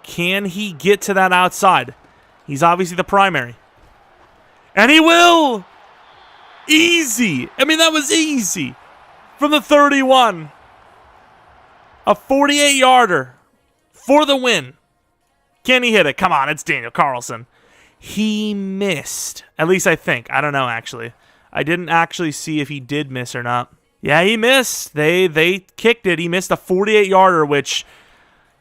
Can he get to that outside? He's obviously the primary. And he will! Easy. I mean, that was easy. From the 31. A 48-yarder for the win. Can he hit it? Come on, it's Daniel Carlson. He missed. At least I think. I don't know, actually. I didn't actually see if he did miss or not. Yeah, he missed. They kicked it. He missed a 48-yarder, which,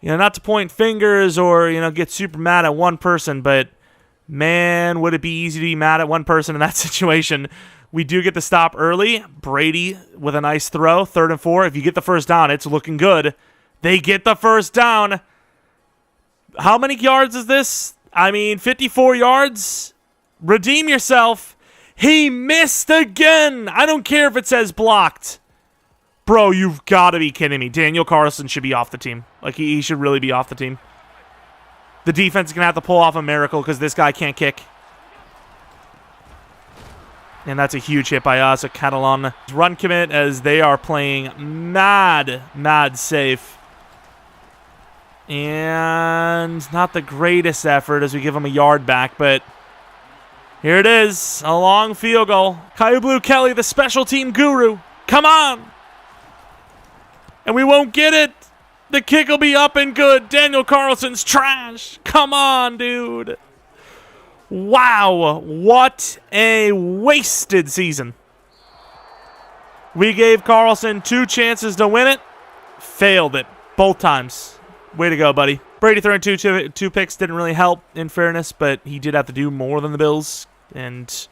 not to point fingers or, get super mad at one person, but, man, would it be easy to be mad at one person in that situation. We do get the stop early. Brady with a nice throw, 3rd and 4. If you get the first down, it's looking good. They get the first down. How many yards is this? I mean, 54 yards. Redeem yourself. He missed again. I don't care if it says blocked. Bro, you've got to be kidding me. Daniel Carlson should be off the team. He should really be off the team. The defense is going to have to pull off a miracle because this guy can't kick. And that's a huge hit by us. A Catalan run commit as they are playing mad safe. And not the greatest effort as we give them a yard back, but here it is. A long field goal. Kyu Blue Kelly, the special team guru. Come on. And we won't get it. The kick will be up and good. Daniel Carlson's trash. Come on, dude. Wow, what a wasted season. We gave Carlson 2 chances to win it. Failed it both times. Way to go, buddy. Brady throwing two picks didn't really help, in fairness, but he did have to do more than the Bills. And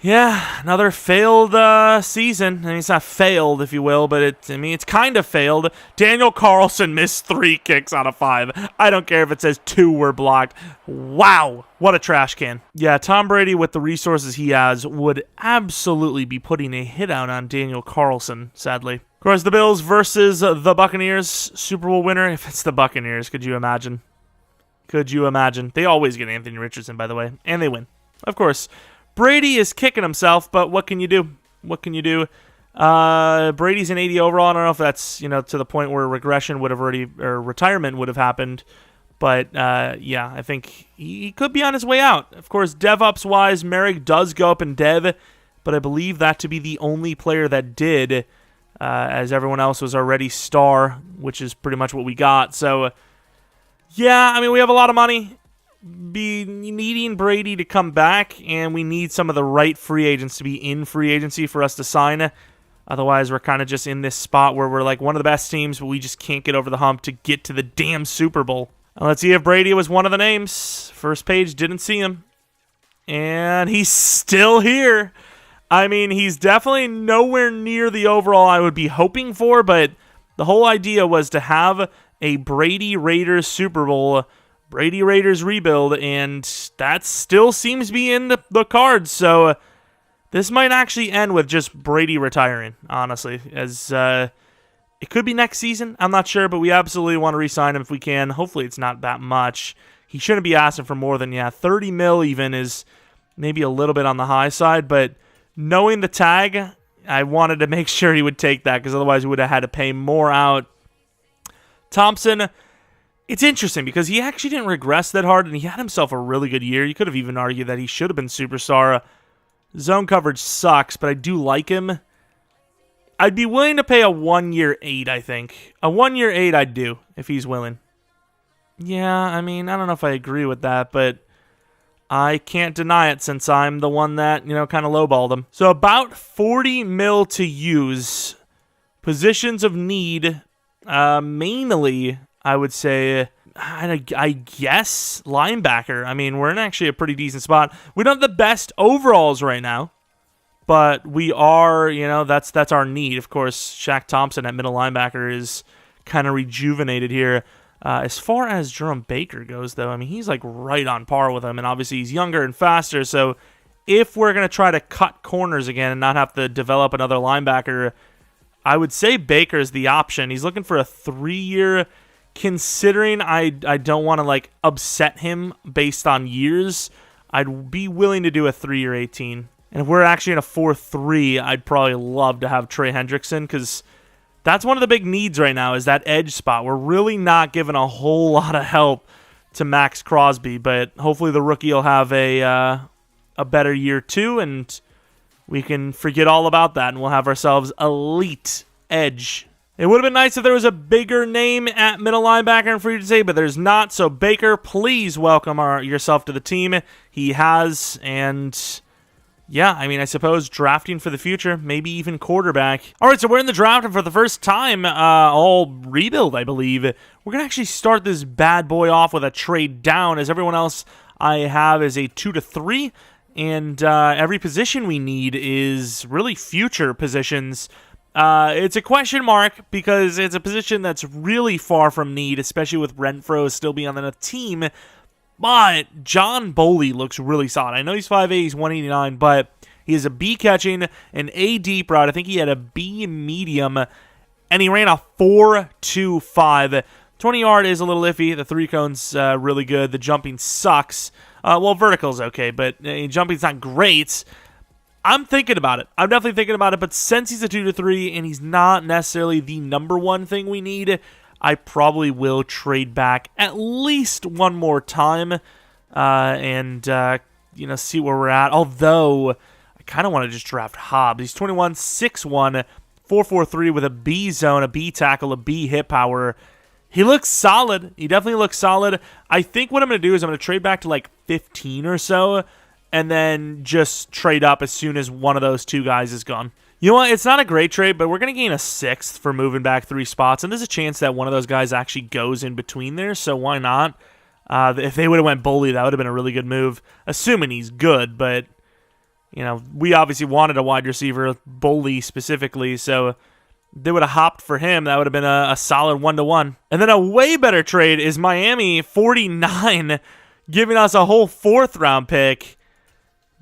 yeah, another failed season. I mean, it's not failed, if you will, but it's kind of failed. Daniel Carlson missed 3 kicks out of 5. I don't care if it says 2 were blocked. Wow, what a trash can. Yeah, Tom Brady, with the resources he has, would absolutely be putting a hit out on Daniel Carlson, sadly. Of course, the Bills versus the Buccaneers, Super Bowl winner. If it's the Buccaneers, could you imagine? Could you imagine? They always get Anthony Richardson, by the way, and they win. Of course. Brady is kicking himself, but what can you do? What can you do? Brady's an 80 overall. I don't know if that's, to the point where regression would have already, or retirement would have happened. But, yeah, I think he could be on his way out. Of course, DevOps-wise, Merrick does go up in Dev, but I believe that to be the only player that did, as everyone else was already star, which is pretty much what we got. So, yeah, I mean, we have a lot of money. Be needing Brady to come back, and we need some of the right free agents to be in free agency for us to sign. Otherwise, we're kind of just in this spot where we're like one of the best teams, but we just can't get over the hump to get to the damn Super Bowl. Now, let's see if Brady was one of the names. First page, didn't see him. And he's still here. I mean, he's definitely nowhere near the overall I would be hoping for, but the whole idea was to have a Brady Raiders Super Bowl, Brady Raiders rebuild, and that still seems to be in the cards. So this might actually end with just Brady retiring, honestly, as it could be next season. I'm not sure, but we absolutely want to re-sign him if we can. Hopefully it's not that much. He shouldn't be asking for more than, 30 mil even is maybe a little bit on the high side, but knowing the tag, I wanted to make sure he would take that, because otherwise we would have had to pay more out. Thompson, it's interesting because he actually didn't regress that hard, and he had himself a really good year. You could have even argued that he should have been superstar. Zone coverage sucks, but I do like him. I'd be willing to pay a 1-year 8, I think. A 1-year 8 I'd do, if he's willing. Yeah, I mean, I don't know if I agree with that, but I can't deny it since I'm the one that, kind of lowballed him. So about 40 mil to use. Positions of need, mainly, I would say, I guess, linebacker. I mean, we're in actually a pretty decent spot. We don't have the best overalls right now, but we are, that's our need. Of course, Shaq Thompson at middle linebacker is kind of rejuvenated here. As far as Jeromepkr goes, though, I mean, he's like right on par with him, and obviously he's younger and faster, so if we're going to try to cut corners again and not have to develop another linebacker, I would say Baker's the option. He's looking for a 3-year. Considering I don't want to upset him based on years, I'd be willing to do a 3-year 18. And if we're actually in a 4-3, I'd probably love to have Trey Hendrickson, because that's one of the big needs right now is that edge spot. We're really not giving a whole lot of help to Max Crosby, but hopefully the rookie will have a better year too, and we can forget all about that, and we'll have ourselves elite edge. It would have been nice if there was a bigger name at middle linebacker in free agency, but there's not. So Baker, please welcome yourself to the team. He has, and yeah, I mean, I suppose drafting for the future, maybe even quarterback. All right, so we're in the draft, and for the first time, all rebuild, I believe. We're going to actually start this bad boy off with a trade down, as everyone else I have is a 2-3, and every position we need is really future positions. It's a question mark because it's a position that's really far from need, especially with Renfro still being on the team. But John Boley looks really solid. I know he's 5'8", he's 189, but he has a B catching, an A deep route. I think he had a B medium, and he ran a 4.25. 20-yard is a little iffy. The 3-cone's really good. The jumping sucks. Well, vertical's okay, but jumping's not great. I'm thinking about it. I'm definitely thinking about it, but since he's a 2-3 and he's not necessarily the number one thing we need, I probably will trade back at least one more time and see where we're at. Although, I kind of want to just draft Hobbs. He's 21, 6'1", 4.43 with a B zone, a B tackle, a B hit power. He looks solid. He definitely looks solid. I think what I'm going to do is I'm going to trade back to like 15 or so and then just trade up as soon as one of those two guys is gone. You know what? It's not a great trade, but we're going to gain a 6th for moving back 3 spots, and there's a chance that one of those guys actually goes in between there, so why not? If they would have went Bully, that would have been a really good move, assuming he's good, but you know, we obviously wanted a wide receiver, Bully specifically, so they would have hopped for him. That would have been a solid 1-to-1. And then a way better trade is Miami 49, giving us a whole 4th-round pick.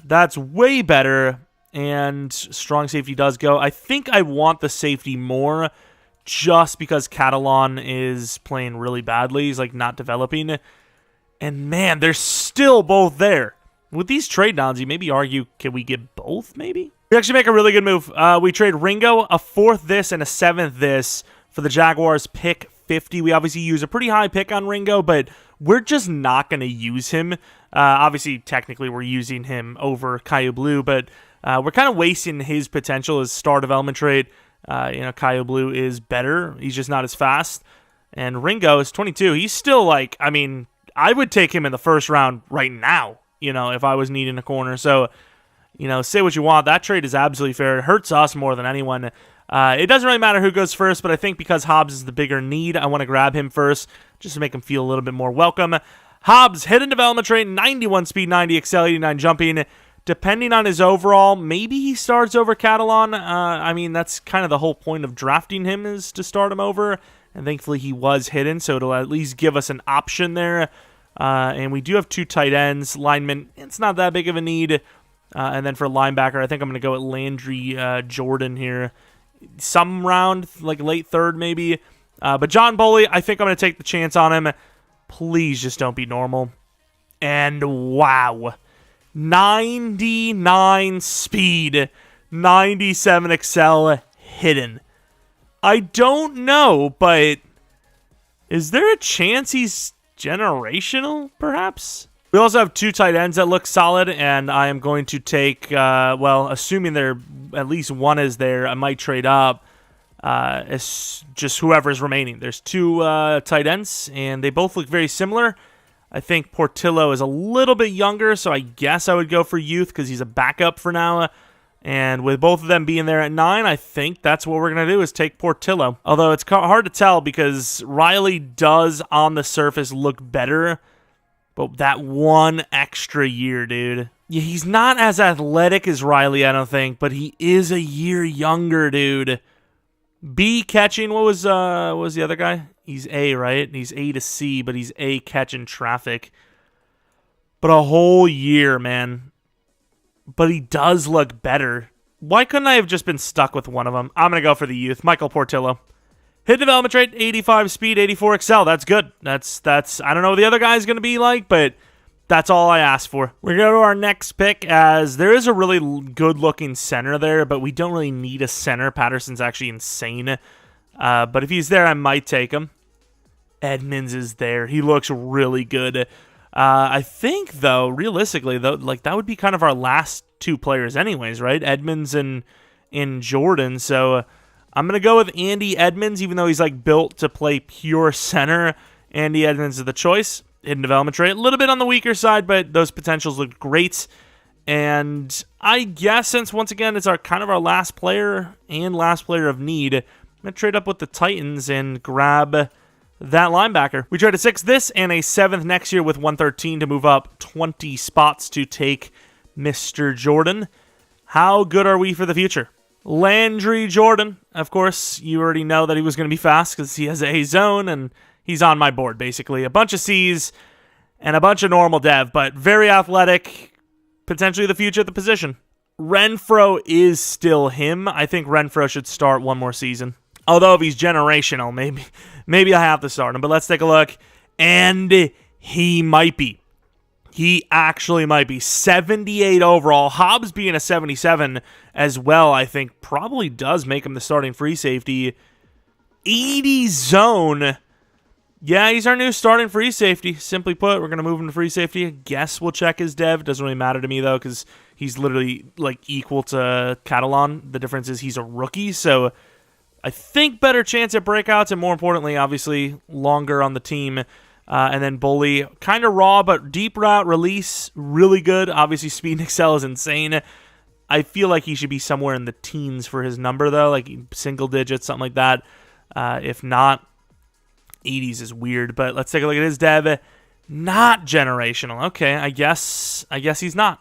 That's way better. And strong safety does go. I think I want the safety more just because Catalan is playing really badly. He's like not developing. And man, they're still both there. With these trade downs, you maybe argue, can we get both maybe? We actually make a really good move. We trade Ringo, a 4th this and a 7th this for the Jaguars pick 50. We obviously use a pretty high pick on Ringo, but we're just not going to use him. Obviously, technically, we're using him over Caillou Blue, but we're kind of wasting his potential as star development trait. Caillou Blue is better. He's just not as fast. And Ringo is 22. He's still like, I mean, I would take him in the 1st round right now, if I was needing a corner. So, say what you want. That trade is absolutely fair. It hurts us more than anyone. It doesn't really matter who goes first, but I think because Hobbs is the bigger need, I want to grab him first just to make him feel a little bit more welcome. Hobbs, hidden development trait, 91 speed, 90 excel, 89 jumping. Depending on his overall, maybe he starts over Catalan. That's kind of the whole point of drafting him is to start him over. And thankfully he was hidden, so it'll at least give us an option there. And we do have 2 tight ends. Lineman, it's not that big of a need. And then for linebacker, I think I'm going to go with Landry Jordan here. Some round, like late 3rd maybe. But John Bully, I think I'm going to take the chance on him. Please just don't be normal. And wow. 99 speed, 97 excel, hidden. I don't know, but is there a chance he's generational, perhaps? We also have 2 tight ends that look solid, and I am going to take, assuming there at least one is there, I might trade up. It's just whoever's remaining. There's 2 tight ends, and they both look very similar. I think Portillo is a little bit younger, so I guess I would go for youth because he's a backup for now. And with both of them being there at 9, I think that's what we're going to do is take Portillo. Although it's hard to tell because Riley does on the surface look better, but that 1 extra year, dude. Yeah, he's not as athletic as Riley, I don't think, but he is a year younger, dude. B catching, what was the other guy? He's A, right? He's A to C, but he's A catching traffic. But a whole year, man. But he does look better. Why couldn't I have just been stuck with one of them? I'm going to go for the youth. Michael Portillo. Hit development trait, 85 speed, 84 excel. That's good. That's I don't know what the other guy's going to be like, but that's all I asked for. We're going to go to our next pick as there is a really good-looking center there, but we don't really need a center. Patterson's actually insane. But if he's there, I might take him. Edmonds is there. He looks really good. I think, though, realistically, that would be kind of our last 2 players anyways, right? Edmonds and Jordan. So I'm going to go with Andy Edmonds, even though he's built to play pure center. Andy Edmonds is the choice. Hidden development trait, a little bit on the weaker side, but those potentials look great. And I guess since, once again, it's kind of our last player and last player of need, I'm going to trade up with the Titans and grab that linebacker. We trade a 6th this and a 7th next year with 113 to move up 20 spots to take Mr. Jordan. How good are we for the future? Landry Jordan, of course, you already know that he was going to be fast because he has a zone and he's on my board, basically. A bunch of C's and a bunch of normal dev, but very athletic, potentially the future at the position. Renfro is still him. I think Renfro should start one more season. Although if he's generational, maybe I have to start him. But let's take a look. And he might be. He actually might be. 78 overall. Hobbs being a 77 as well, I think, probably does make him the starting free safety. 80 zone. Yeah, he's our new starting free safety. Simply put, we're going to move him to free safety. I guess we'll check his dev. Doesn't really matter to me, though, because he's literally equal to Catalan. The difference is he's a rookie, so I think, better chance at breakouts, and more importantly, obviously, longer on the team. And then Bully, kind of raw, but deep route release, really good. Obviously, speed and excel is insane. I feel like he should be somewhere in the teens for his number, though, like single digits, something like that. If not, 80s is weird. But let's take a look at his dev. Not generational. Okay, I guess he's not.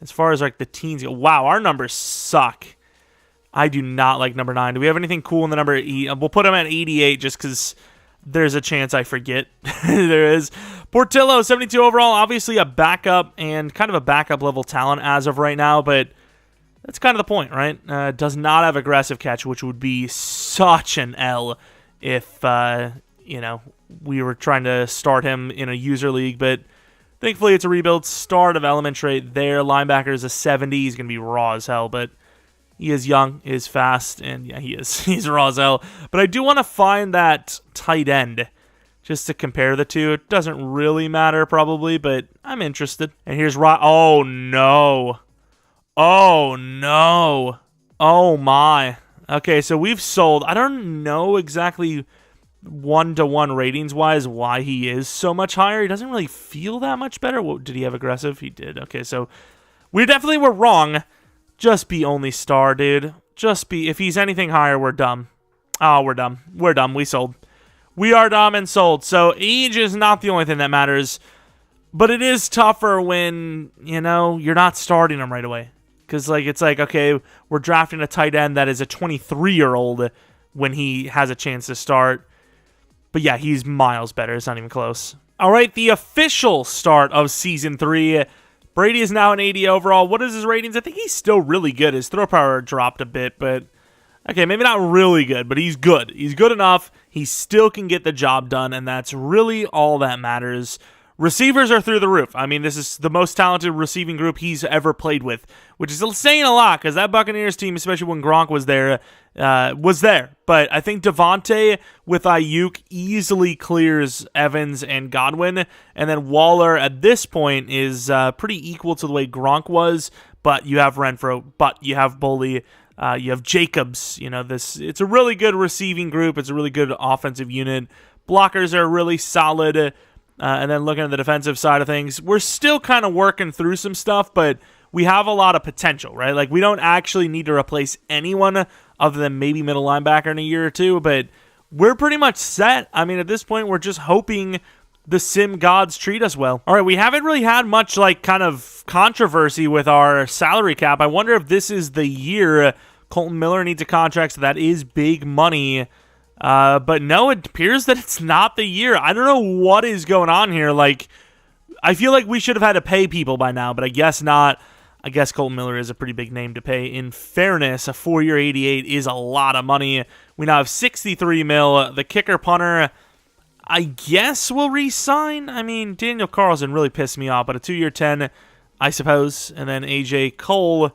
As far as like the teens go, wow, our numbers suck. I do not like number 9. Do we have anything cool in the number 8? We'll put him at 88 just because there's a chance I forget. There is. Portillo, 72 overall. Obviously a backup and kind of a backup level talent as of right now, but that's kind of the point, right? Does not have aggressive catch, which would be such an L if, we were trying to start him in a user league, but thankfully it's a rebuild. Start of element trait there. Linebacker is a 70. He's going to be raw as hell, but he is young, is fast, and yeah, he is. He's raw as hell. But I do want to find that tight end just to compare the two. It doesn't really matter probably, but I'm interested. And here's oh no. Oh no. Oh my. Okay, so we've sold. I don't know exactly 1-to-1 ratings wise why he is so much higher. He doesn't really feel that much better. Did he have aggressive? He did. Okay, so we definitely were wrong. Just be only star, dude. Just be. If he's anything higher, we're dumb. Oh, we're dumb. We're dumb. We sold. We are dumb and sold. So age is not the only thing that matters. But it is tougher when, you're not starting him right away. Because, it's like, okay, we're drafting a tight end that is a 23-year-old when he has a chance to start. But yeah, he's miles better. It's not even close. All right, the official start of Season 3. Brady is now an 80 overall. What is his ratings? I think he's still really good. His throw power dropped a bit, but okay, maybe not really good, but he's good. He's good enough. He still can get the job done, and that's really all that matters. Receivers are through the roof. I mean, this is the most talented receiving group he's ever played with, which is saying a lot because that Buccaneers team, especially when Gronk was there, was there. But I think Devontae with Ayuk easily clears Evans and Godwin, and then Waller at this point is pretty equal to the way Gronk was. But you have Renfro, but you have Bully, you have Jacobs. It's a really good receiving group. It's a really good offensive unit. Blockers are really solid. And then looking at the defensive side of things, we're still kind of working through some stuff, but we have a lot of potential, right? Like, we don't actually need to replace anyone other than maybe middle linebacker in a year or two, but we're pretty much set. I mean, at this point, we're just hoping the sim gods treat us well. All right, we haven't really had much, kind of controversy with our salary cap. I wonder if this is the year Colton Miller needs a contract, so that is big money. But no, it appears that it's not the year. I don't know what is going on here. I feel like we should have had to pay people by now, but I guess not. I guess Colton Miller is a pretty big name to pay. In fairness, a 4-year 88 is a lot of money. We now have 63 mil. The kicker punter, I guess will re-sign. I mean, Daniel Carlson really pissed me off, but a 2-year 10, I suppose. And then AJ Cole,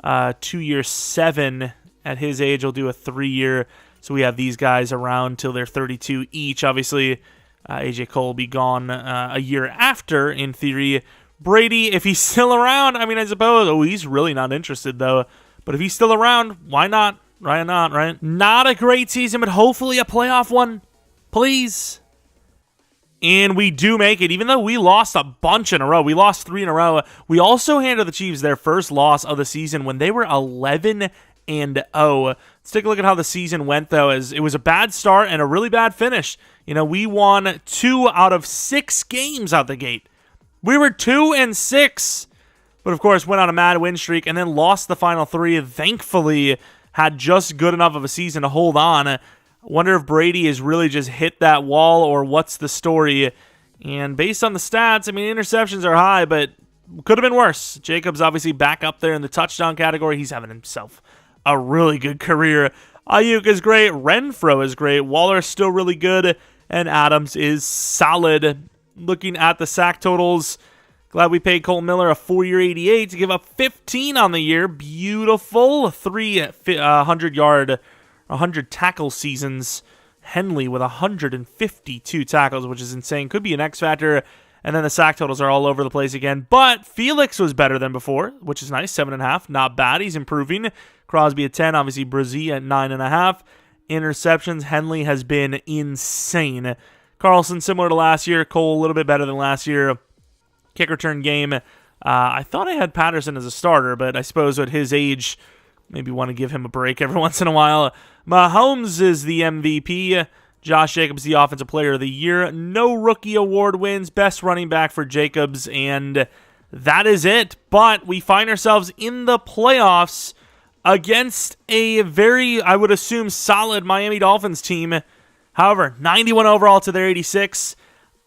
2-year 7 at his age, will do a 3-year. So we have these guys around till they're 32 each. Obviously, AJ Cole will be gone a year after, in theory. Brady, if he's still around, I mean, I suppose. Oh, he's really not interested, though. But if he's still around, why not? Why not, right? Not a great season, but hopefully a playoff one. Please. And we do make it, even though we lost a bunch in a row. We lost 3 in a row. We also handed the Chiefs their first loss of the season when they were 11-0. Let's take a look at how the season went, though, as it was a bad start and a really bad finish. We won 2 out of 6 games out the gate. We were 2-6, but of course went on a mad win streak and then lost the final 3. Thankfully, had just good enough of a season to hold on. I wonder if Brady has really just hit that wall or what's the story. And based on the stats, I mean, interceptions are high, but could have been worse. Jacobs obviously back up there in the touchdown category. He's having himself a really good career. Ayuk is great. Renfro is great. Waller's still really good. And Adams is solid. Looking at the sack totals, glad we paid Colton Miller a 4-year 88 to give up 15 on the year. Beautiful. 300-yard, 100-tackle seasons. Henley with 152 tackles, which is insane. Could be an X factor. And then the sack totals are all over the place again. But Felix was better than before, which is nice. 7.5. Not bad. He's improving. Crosby at 10. Obviously, Brzee at 9.5. Interceptions. Henley has been insane. Carlson, similar to last year. Cole, a little bit better than last year. Kick return game. I thought I had Patterson as a starter, but I suppose at his age, maybe want to give him a break every once in a while. Mahomes is the MVP. Josh Jacobs, the Offensive Player of the Year. No rookie award wins. Best running back for Jacobs, and that is it. But we find ourselves in the playoffs against a very, I would assume, solid Miami Dolphins team. However, 91 overall to their 86.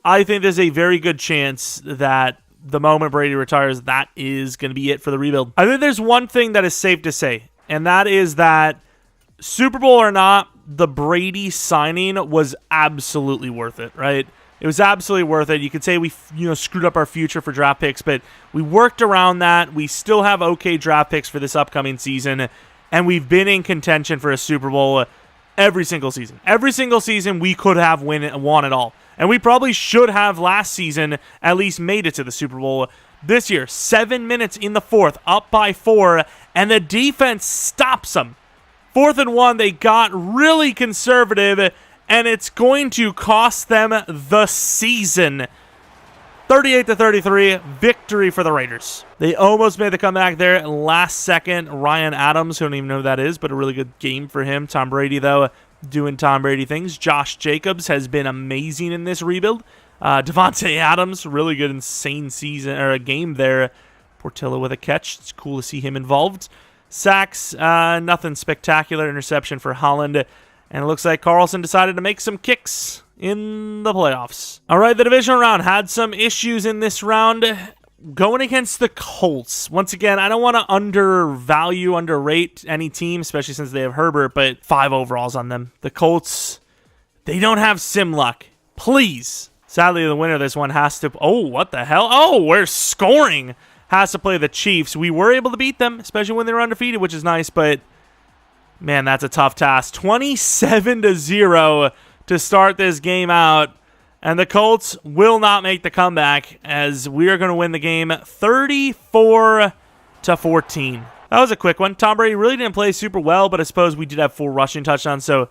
I think there's a very good chance that the moment Brady retires, that is going to be it for the rebuild. I think there's one thing that is safe to say, and that is that Super Bowl or not, the Brady signing was absolutely worth it, right? It was absolutely worth it. You could say we screwed up our future for draft picks, but we worked around that. We still have okay draft picks for this upcoming season, and we've been in contention for a Super Bowl every single season. Every single season we could have won it all. And we probably should have last season at least made it to the Super Bowl. This year, 7 minutes in the fourth, up by 4, and the defense stops them. 4th and 1, they got really conservative, and it's going to cost them the season. 38-33, victory for the Raiders. They almost made the comeback there last second. Ryan Adams, who I don't even know who that is, but a really good game for him. Tom Brady, though, doing Tom Brady things. Josh Jacobs has been amazing in this rebuild. Devontae Adams, really good, insane season or a game there. Portillo with a catch. It's cool to see him involved. Sacks, nothing spectacular. Interception for Holland. And it looks like Carlson decided to make some kicks in the playoffs. All right, the divisional round had some issues in this round. Going against the Colts. Once again, I don't want to underrate any team, especially since they have Herbert, but 5 overalls on them. The Colts, they don't have sim luck. Please. Sadly, the winner of this one has to... Oh, what the hell? Oh, we're scoring. Has to play the Chiefs. We were able to beat them, especially when they were undefeated, which is nice, but man, that's a tough task. 27-0 to start this game out. And the Colts will not make the comeback as we are going to win the game 34-14. That was a quick one. Tom Brady really didn't play super well, but I suppose we did have 4 rushing touchdowns. So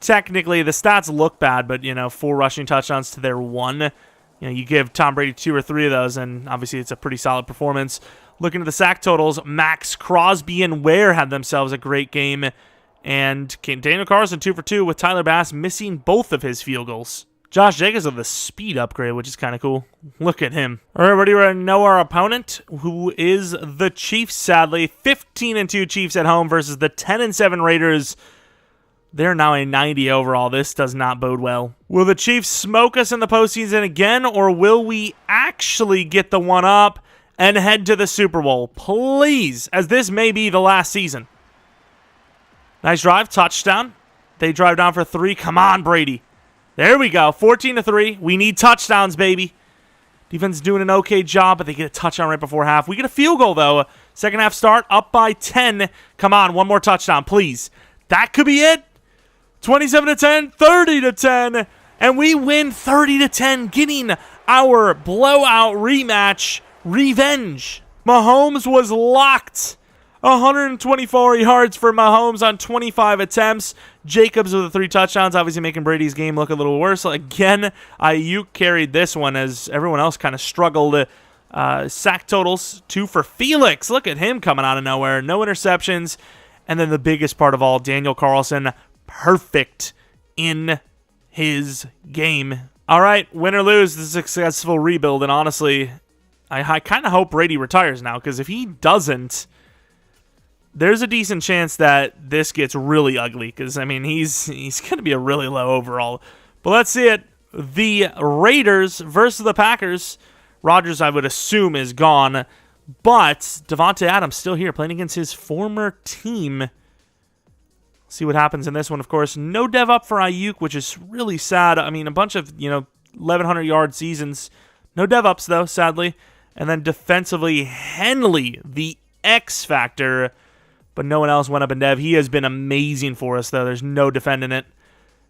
technically the stats look bad, but 4 rushing touchdowns to their 1. You give Tom Brady 2 or 3 of those, and obviously it's a pretty solid performance. Looking at the sack totals, Max Crosby and Ware had themselves a great game. And Daniel Carlson 2 for 2 with Tyler Bass missing both of his field goals. Josh Jacobs with the speed upgrade, which is kind of cool. Look at him. All right, everybody, we're going to know our opponent, who is the Chiefs, sadly. 15-2 Chiefs at home versus the 10-7 Raiders. They're now a 90 overall. This does not bode well. Will the Chiefs smoke us in the postseason again, or will we actually get the one up and head to the Super Bowl? Please, as this may be the last season. Nice drive, touchdown. They drive down for 3. Come on, Brady. There we go, 14-3. We need touchdowns, baby. Defense is doing an okay job, but they get a touchdown right before half. We get a field goal, though. Second half start, up by 10. Come on, one more touchdown, please. That could be it. 27-10, 30-10, and we win 30-10, getting our blowout rematch revenge. Mahomes was locked. 124 yards for Mahomes on 25 attempts. Jacobs with the 3 touchdowns, obviously making Brady's game look a little worse. Again, Ayuk carried this one as everyone else kind of struggled. Sack totals, 2 for Felix. Look at him coming out of nowhere. No interceptions. And then the biggest part of all, Daniel Carlson, perfect in his game. All right, win or lose, this is a successful rebuild. And honestly, I kind of hope Brady retires now, because if he doesn't, there's a decent chance that this gets really ugly, because, I mean, he's going to be a really low overall. But let's see it. The Raiders versus the Packers. Rodgers, I would assume, is gone, but Devontae Adams still here, playing against his former team. See what happens in this one, of course. No dev up for Ayuk, which is really sad. I mean, a bunch of, 1,100-yard seasons. No dev ups, though, sadly. And then defensively, Henley, the X factor. But no one else went up in dev. He has been amazing for us, though. There's no defending it.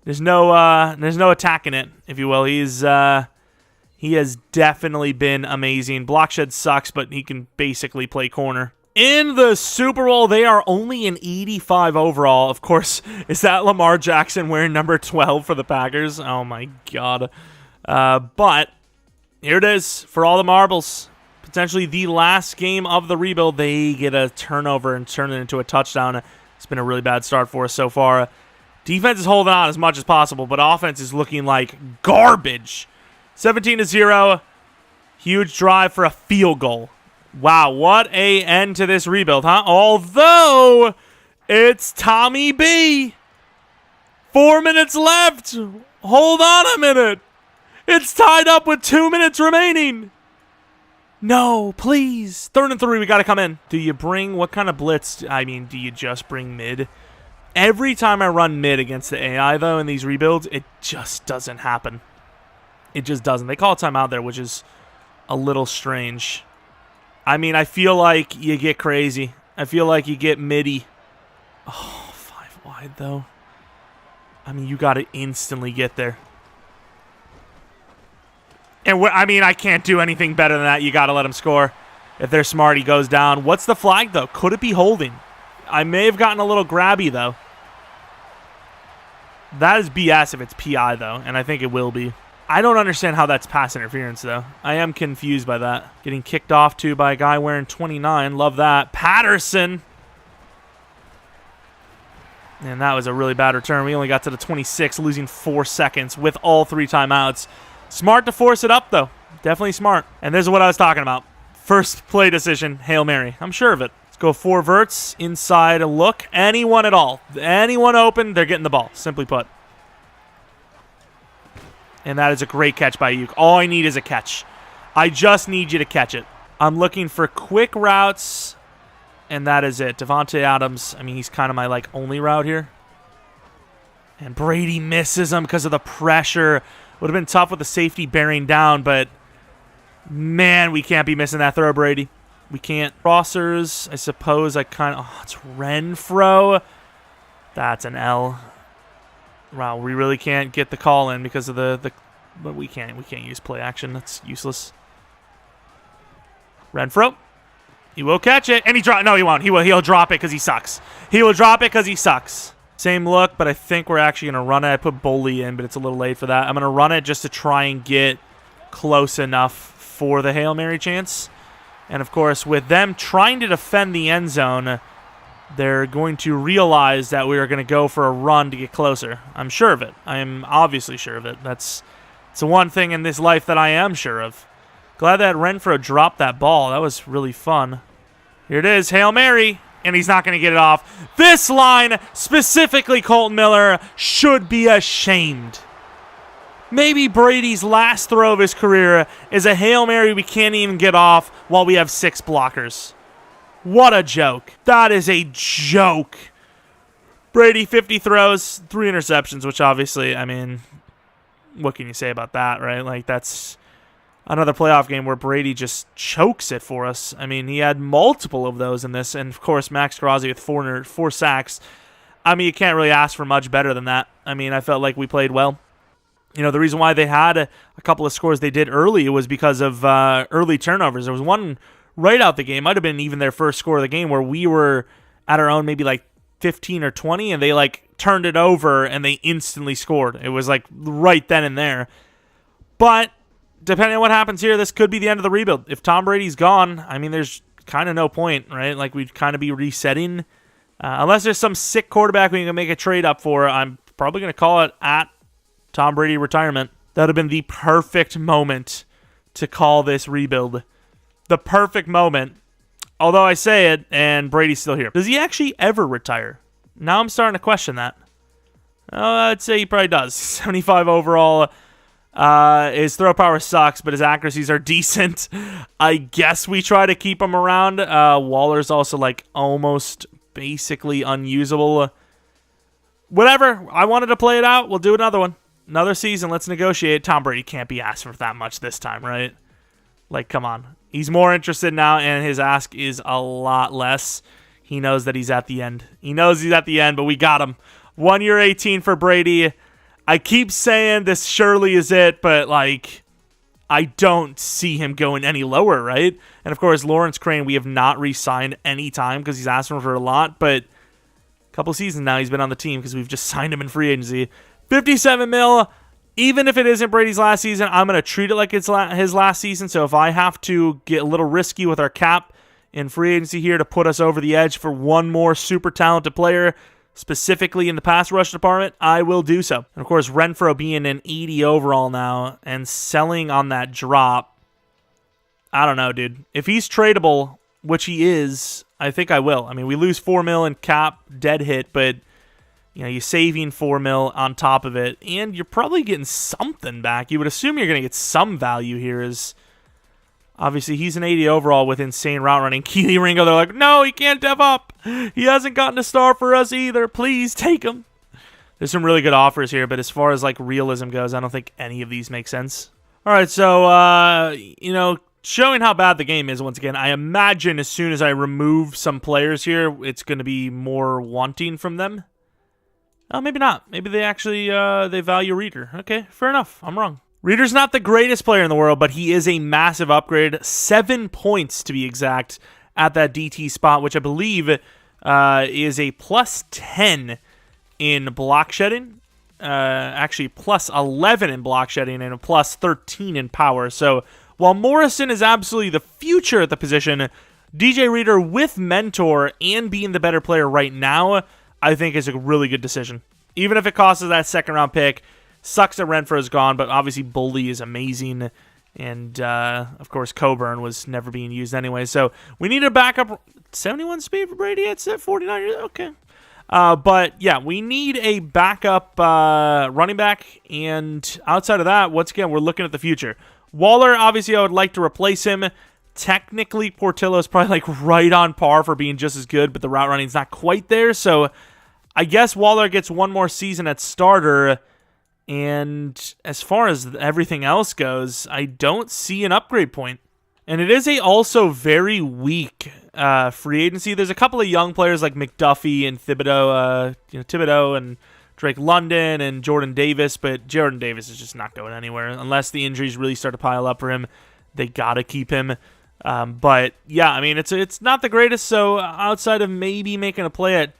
There's no attacking it, if you will. He He has definitely been amazing. Blockshed sucks, but he can basically play corner. In the Super Bowl, they are only an 85 overall. Of course, is that Lamar Jackson wearing number 12 for the Packers? Oh, my God. But here it is for all the marbles. Potentially the last game of the rebuild. They get a turnover and turn it into a touchdown. It's been a really bad start for us so far. Defense is holding on as much as possible, but offense is looking like garbage. 17-0. Huge drive for a field goal. Wow, what a end to this rebuild, huh? Although, it's Tommy B. 4 minutes left. Hold on a minute. It's tied up with 2 minutes remaining. No, please. 3rd and 3, we got to come in. Do you bring, what kind of blitz? I mean, do you just bring mid? Every time I run mid against the AI, though, in these rebuilds, it just doesn't happen. It just doesn't. They call a timeout there, which is a little strange. I mean, I feel like you get crazy. I feel like you get midi. Oh, 5 wide, though. I mean, you got to instantly get there. And, I mean, I can't do anything better than that. You got to let him score. If they're smart, he goes down. What's the flag, though? Could it be holding? I may have gotten a little grabby, though. That is BS if it's PI, though, and I think it will be. I don't understand how that's pass interference, though. I am confused by that. Getting kicked off, too, by a guy wearing 29. Love that. Patterson. And that was a really bad return. We only got to the 26, losing 4 seconds with all 3 timeouts. Smart to force it up, though. Definitely smart. And this is what I was talking about. First play decision, Hail Mary. I'm sure of it. Let's go 4 verts, inside a look. Anyone at all. Anyone open, they're getting the ball. Simply put. And that is a great catch by Ayuk. All I need is a catch. I just need you to catch it. I'm looking for quick routes, and that is it. Davante Adams, I mean, he's kind of my, only route here. And Brady misses him because of the pressure. Would have been tough with the safety bearing down, but, man, we can't be missing that throw, Brady. We can't. Crossers, I suppose I kind of... Oh, it's Renfro. That's an L. Wow, we really can't get the call in because of the but we can't use play action. That's useless. Renfro, he will catch it, and no, he won't. He'll drop it because he sucks. He will drop it because he sucks. Same look, but I think we're actually gonna run it. I put Boley in, but it's a little late for that. I'm gonna run it just to try and get close enough for the Hail Mary chance. And of course, with them trying to defend the end zone, they're going to realize that we are going to go for a run to get closer. I'm sure of it. I am obviously sure of it. It's the one thing in this life that I am sure of. Glad that Renfro dropped that ball. That was really fun. Here it is, Hail Mary, and he's not going to get it off. This line, specifically Colton Miller, should be ashamed. Maybe Brady's last throw of his career is a Hail Mary we can't even get off while we have 6 blockers. What a joke. That is a joke. Brady, 50 throws, 3 interceptions, which obviously, I mean, what can you say about that, right? That's another playoff game where Brady just chokes it for us. I mean, he had multiple of those in this, and of course, Max Crosby with 4 sacks. I mean, you can't really ask for much better than that. I mean, I felt like we played well. You know, the reason why they had a couple of scores they did early was because of early turnovers. There was one right out the game, might have been even their first score of the game, where we were at our own maybe 15 or 20, and they turned it over and they instantly scored. It was right then and there. But depending on what happens here, this could be the end of the rebuild. If Tom Brady's gone, I mean, there's kind of no point, right? We'd kind of be resetting. Unless there's some sick quarterback we can make a trade up for, I'm probably going to call it at Tom Brady retirement. That would have been the perfect moment to call this rebuild. The perfect moment. Although I say it, and Brady's still here. Does he actually ever retire? Now I'm starting to question that. I'd say he probably does. 75 overall. His throw power sucks, but his accuracies are decent. I guess we try to keep him around. Waller's also almost basically unusable. Whatever. I wanted to play it out. We'll do another one. Another season. Let's negotiate. Tom Brady can't be asked for that much this time, right? Come on. He's more interested now, and his ask is a lot less. He knows that he's at the end. He knows he's at the end, but we got him. 1 year 18 for Brady. I keep saying this surely is it, but I don't see him going any lower, right? And of course, Lawrence Crane, we have not re-signed any time because he's asking for a lot, but a couple seasons now he's been on the team because we've just signed him in free agency. 57 mil, even if it isn't Brady's last season, I'm going to treat it like it's his last season, so if I have to get a little risky with our cap in free agency here to put us over the edge for one more super talented player, specifically in the pass rush department, I will do so. And of course, Renfrow being an 80 overall now and selling on that drop, I don't know, dude. If he's tradable, which he is, I think I will. I mean, we lose 4 mil in cap dead hit, but you're saving 4 mil on top of it, and you're probably getting something back. You would assume you're going to get some value here. Is obviously he's an 80 overall with insane route running. Keely Ringo, they're like, no, he can't dev up. He hasn't gotten a star for us either. Please take him. There's some really good offers here, but as far as like realism goes, I don't think any of these make sense. All right, so showing how bad the game is once again. I imagine as soon as I remove some players here, it's going to be more wanting from them. Oh, maybe not. Maybe they actually they value Reader. Okay, fair enough. I'm wrong. Reader's not the greatest player in the world, but he is a massive upgrade. 7 points to be exact at that DT spot, which I believe is a plus 10 in block shedding. Actually, plus 11 in block shedding and a plus 13 in power. So while Morrison is absolutely the future at the position, DJ Reader with Mentor and being the better player right now, I think is a really good decision. Even if it costs us that second-round pick, sucks that Renfrow is gone, but obviously Bully is amazing. And, of course, Coburn was never being used anyway. So we need a backup. 71 speed for Brady. It's at 49 years. Okay. But, yeah, we need a backup running back. And outside of that, once again, we're looking at the future. Waller, obviously, I would like to replace him. Technically, Portillo is probably like right on par for being just as good, but the route running is not quite there. So I guess Waller gets one more season at starter. And as far as everything else goes, I don't see an upgrade point. And it is a also very weak free agency. There's a couple of young players like McDuffie and Thibodeau, Thibodeau and Drake London and Jordan Davis, but Jordan Davis is just not going anywhere unless the injuries really start to pile up for him. They gotta keep him. But yeah, I mean it's not the greatest. So outside of maybe making a play at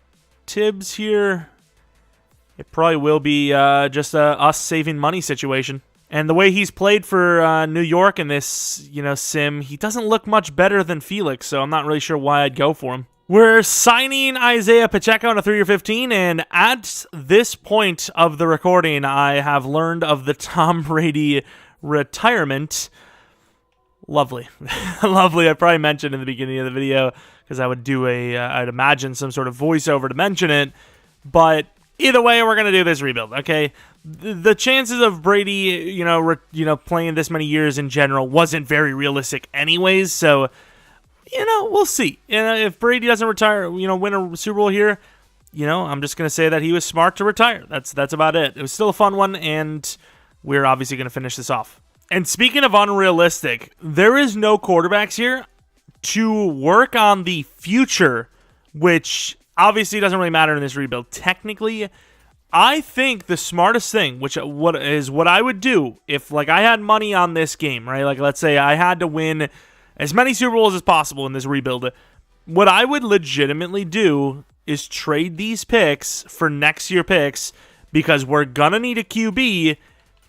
Tibbs here, it probably will be just a us saving money situation. And the way he's played for New York in this, sim, he doesn't look much better than Felix, so I'm not really sure why I'd go for him. We're signing Isaiah Pacheco on a 3-year 15, and at this point of the recording, I have learned of the Tom Brady retirement. Lovely. Lovely. I probably mentioned in the beginning of the video, because I would do I'd imagine some sort of voiceover to mention it, but either way, we're going to do this rebuild, okay? The chances of Brady, playing this many years in general wasn't very realistic anyways, so, we'll see. If Brady doesn't retire, win a Super Bowl here, I'm just going to say that he was smart to retire. That's about it. It was still a fun one, and we're obviously going to finish this off. And speaking of unrealistic, there is no quarterbacks here to work on the future, which obviously doesn't really matter in this rebuild. Technically, I think the smartest thing, what I would do if I had money on this game, right? Like let's say I had to win as many Super Bowls as possible in this rebuild. What I would legitimately do is trade these picks for next year picks because we're gonna need a QB,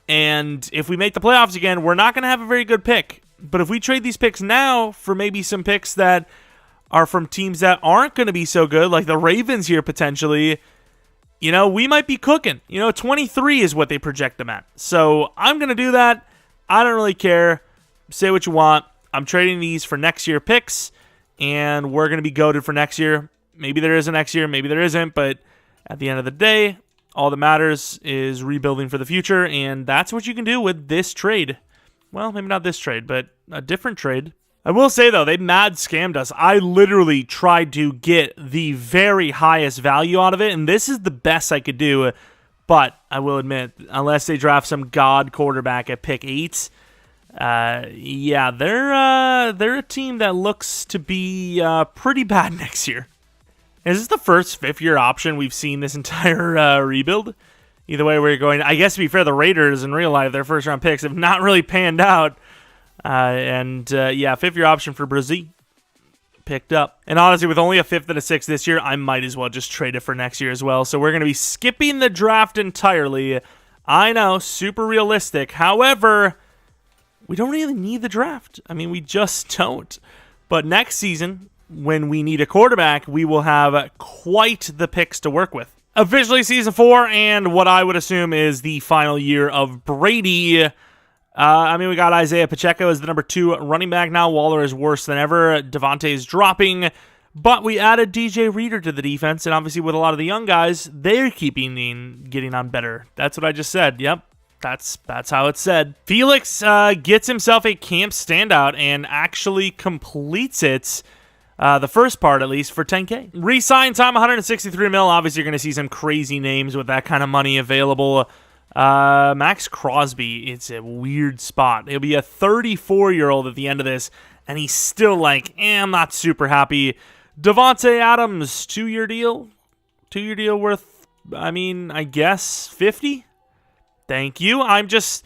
and if we make the playoffs again, we're not gonna have a very good pick. But if we trade these picks now for maybe some picks that are from teams that aren't going to be so good, like the Ravens here potentially, we might be cooking. 23 is what they project them at. So I'm going to do that. I don't really care. Say what you want. I'm trading these for next year picks, and we're going to be goated for next year. Maybe there is a next year, maybe there isn't, but at the end of the day, all that matters is rebuilding for the future, and that's what you can do with this trade. Well, maybe not this trade, but a different trade. I will say, though, they mad scammed us. I literally tried to get the very highest value out of it, and this is the best I could do. But I will admit, unless they draft some god quarterback at pick 8, yeah, they're a team that looks to be pretty bad next year. Is this the first fifth-year option we've seen this entire rebuild? either way we're going. I guess to be fair, the Raiders in real life, their first-round picks have not really panned out. Yeah, fifth-year option for Brazil picked up. And honestly, with only a fifth and a sixth this year, I might as well just trade it for next year as well. So we're going to be skipping the draft entirely. I know, super realistic. However, we don't really need the draft. I mean, we just don't. But next season, when we need a quarterback, we will have quite the picks to work with. Officially season 4, and what I would assume is the final year of Brady. We got Isaiah Pacheco as the number 2 running back now. Waller is worse than ever. Devontae is dropping. But we added DJ Reader to the defense, and obviously with a lot of the young guys, they're getting on better. That's what I just said. Yep, that's how it's said. Felix gets himself a camp standout and actually completes it. The first part, at least, for $10K. Resign time, $163 million. Obviously, you're going to see some crazy names with that kind of money available. Max Crosby, it's a weird spot. He'll be a 34-year-old at the end of this, and he's still like, I'm not super happy. Davante Adams, 2-year deal. 2-year deal worth, I guess 50. Thank you. I'm just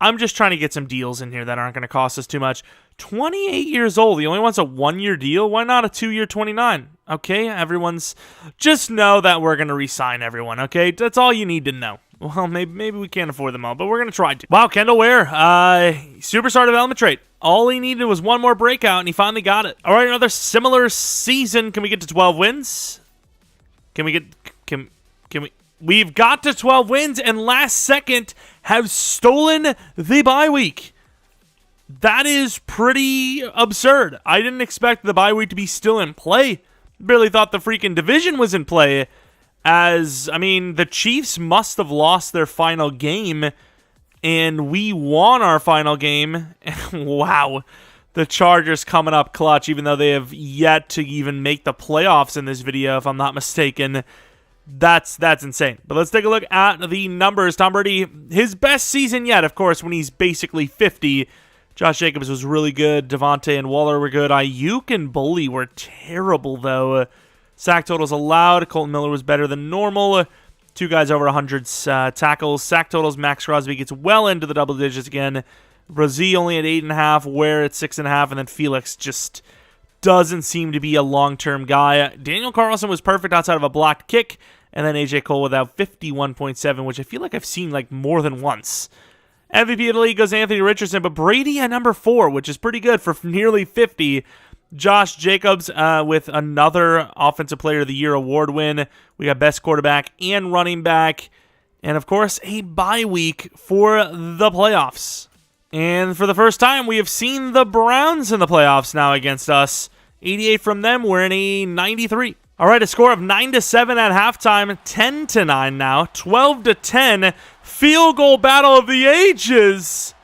trying to get some deals in here that aren't going to cost us too much. 28 years old. He only wants a 1-year deal. Why not a 2-year 29? Okay, everyone's... Just know that we're going to re-sign everyone, okay? That's all you need to know. Well, maybe we can't afford them all, but we're going to try to. Wow, Kendall Ware, superstar development trait. All he needed was one more breakout, and he finally got it. All right, another similar season. Can we get to 12 wins? Can we? We've got to 12 wins, and last second have stolen the bye week. That is pretty absurd. I didn't expect the bye week to be still in play. Barely thought the freaking division was in play. The Chiefs must have lost their final game, and we won our final game. Wow. The Chargers coming up clutch, even though they have yet to even make the playoffs in this video, if I'm not mistaken. That's insane. But let's take a look at the numbers. Tom Brady, his best season yet, of course, when he's basically 50. Josh Jacobs was really good. Devontae and Waller were good. Ayuk and Bully were terrible, though. Sack totals allowed. Colton Miller was better than normal. 2 guys over 100 tackles. Sack totals, Max Crosby gets well into the double digits again. Brazil only at 8.5. Ware at 6.5. And then Felix just doesn't seem to be a long-term guy. Daniel Carlson was perfect outside of a blocked kick. And then AJ Cole without 51.7, which I feel like I've seen like more than once. MVP of the league goes Anthony Richardson, but Brady at number 4, which is pretty good for nearly 50. Josh Jacobs with another Offensive Player of the Year award win. We got best quarterback and running back. And, of course, a bye week for the playoffs. And for the first time, we have seen the Browns in the playoffs now against us. 88 from them. We're in a 93. All right, a score of 9-7 at halftime. 10-9 now. 12-10. Field goal battle of the ages.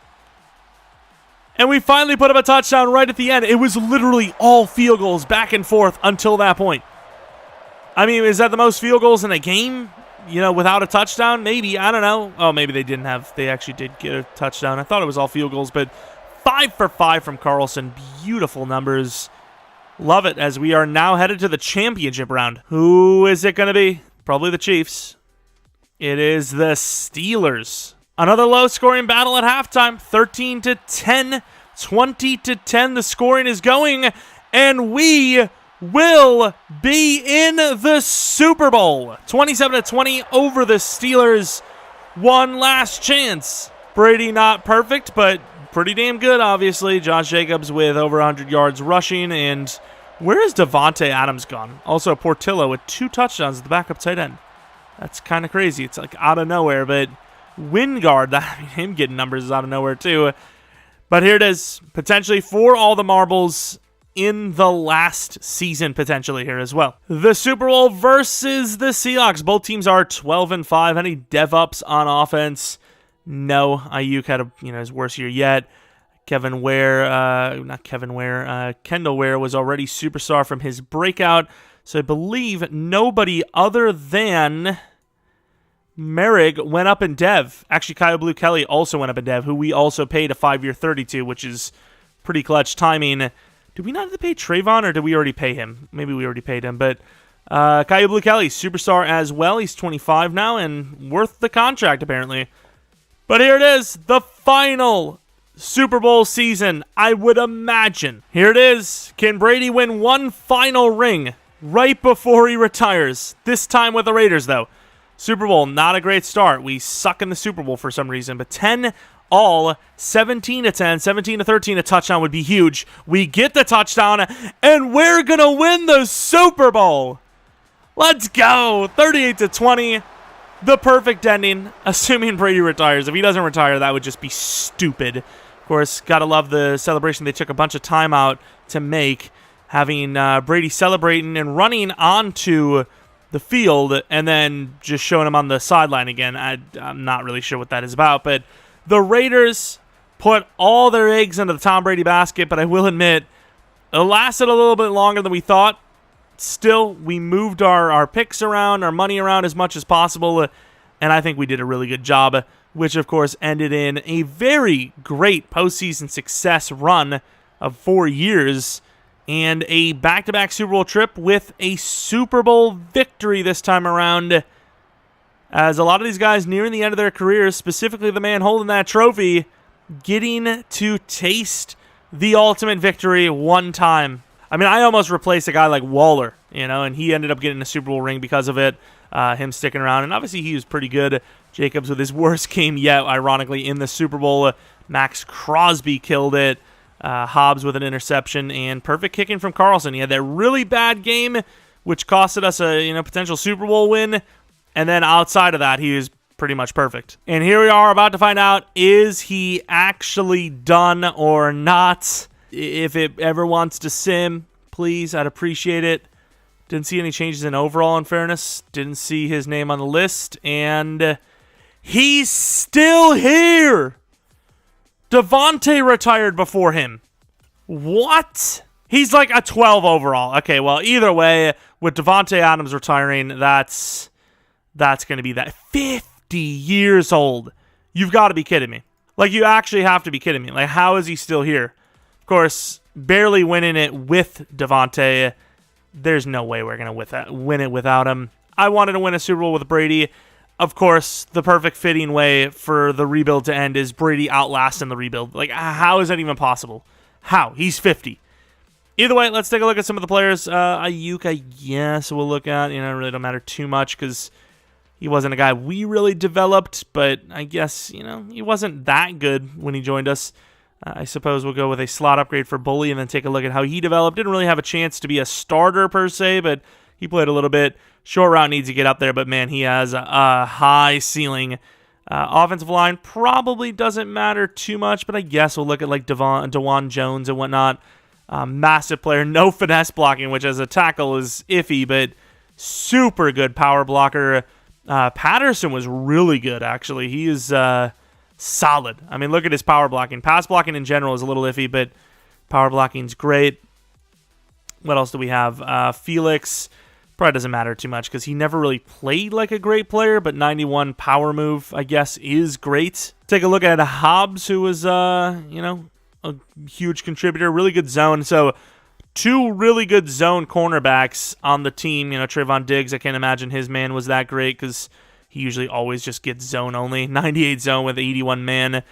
And we finally put up a touchdown right at the end. It was literally all field goals back and forth until that point. Is that the most field goals in a game? Without a touchdown? Maybe. I don't know. Oh, maybe they actually did get a touchdown. I thought it was all field goals, but 5 for 5 from Carlson. Beautiful numbers. Love it, as we are now headed to the championship round. Who is it going to be? Probably the Chiefs. It is the Steelers. Another low-scoring battle at halftime. 13-10, 20-10. The scoring is going, and we will be in the Super Bowl. 27-20 over the Steelers. One last chance. Brady not perfect, but pretty damn good, obviously. Josh Jacobs with over 100 yards rushing, and where is Davante Adams gone? Also, Portillo with 2 touchdowns at the backup tight end. That's kind of crazy. It's like out of nowhere, but Wingard, him getting numbers is out of nowhere too. But here it is, potentially for all the marbles in the last season, potentially here as well. The Super Bowl versus the Seahawks. Both teams are 12-5. Any dev-ups on offense? No. Ayuk had his worst year yet. Kendall Ware was already superstar from his breakout. So I believe nobody other than Merrick went up in dev. Actually, Kyle Blue Kelly also went up in dev, who we also paid a 5-year $32, which is pretty clutch timing. Did we not have to pay Trayvon, or did we already pay him? Maybe we already paid him, but Caillou Blue Kelly, superstar as well. He's 25 now and worth the contract, apparently. But here it is, the final Super Bowl season, I would imagine. Here it is. Can Brady win one final ring right before he retires? This time with the Raiders, though. Super Bowl, not a great start. We suck in the Super Bowl for some reason. But 10 all, 17-10, 17-13, a touchdown would be huge. We get the touchdown, and we're going to win the Super Bowl. Let's go. 38-20. The perfect ending, assuming Brady retires. If he doesn't retire, that would just be stupid. Of course, got to love the celebration they took a bunch of time out to make, having Brady celebrating and running onto the field and then just showing him on the sideline again. I'm not really sure what that is about, but the Raiders put all their eggs into the Tom Brady basket, but I will admit, it lasted a little bit longer than we thought. Still, we moved our picks around, our money around as much as possible, and I think we did a really good job, which, of course, ended in a very great postseason success run of 4 years and a back-to-back Super Bowl trip with a Super Bowl victory this time around, as a lot of these guys nearing the end of their careers, specifically the man holding that trophy, getting to taste the ultimate victory one time. I mean, I almost replaced a guy like Waller, and he ended up getting a Super Bowl ring because of it, him sticking around. And obviously he was pretty good. Jacobs with his worst game yet, ironically, in the Super Bowl. Max Crosby killed it. Hobbs with an interception, and perfect kicking from Carlson. He had that really bad game, which costed us a potential Super Bowl win. And then outside of that, he was pretty much perfect. And here we are about to find out, is he actually done or not? If it ever wants to sim, please, I'd appreciate it. Didn't see any changes in overall, in fairness. Didn't see his name on the list. And he's still here. Devontae retired before him. What? He's like a 12 overall. Okay, well, either way, with Devontae Adams retiring, that's going to be that. 50 years old. You've got to be kidding me. Like, you actually have to be kidding me. Like, how is he still here? Of course, barely winning it with Devontae. There's no way we're going to win it without him. I wanted to win a Super Bowl with Brady. Of course, the perfect fitting way for the rebuild to end is Brady outlasting the rebuild. Like, how is that even possible? How? He's 50. Either way, let's take a look at some of the players. Ayuk, I guess we'll look at. It really don't matter too much because he wasn't a guy we really developed, but I guess, he wasn't that good when he joined us. I suppose we'll go with a slot upgrade for Bully and then take a look at how he developed. Didn't really have a chance to be a starter per se, but he played a little bit. Short route needs to get up there, but man, he has a high ceiling. Offensive line probably doesn't matter too much, but I guess we'll look at like DeJuan Jones and whatnot. Massive player, no finesse blocking, which as a tackle is iffy, but super good power blocker. Patterson was really good, actually. He is solid. I mean, look at his power blocking. Pass blocking in general is a little iffy, but power blocking's great. What else do we have? Felix probably doesn't matter too much because he never really played like a great player, but 91 power move, I guess, is great. Take a look at Hobbs, who was, a huge contributor. Really good zone. So, two really good zone cornerbacks on the team. Trayvon Diggs, I can't imagine his man was that great because he usually always just gets zone only. 98 zone with 81 man.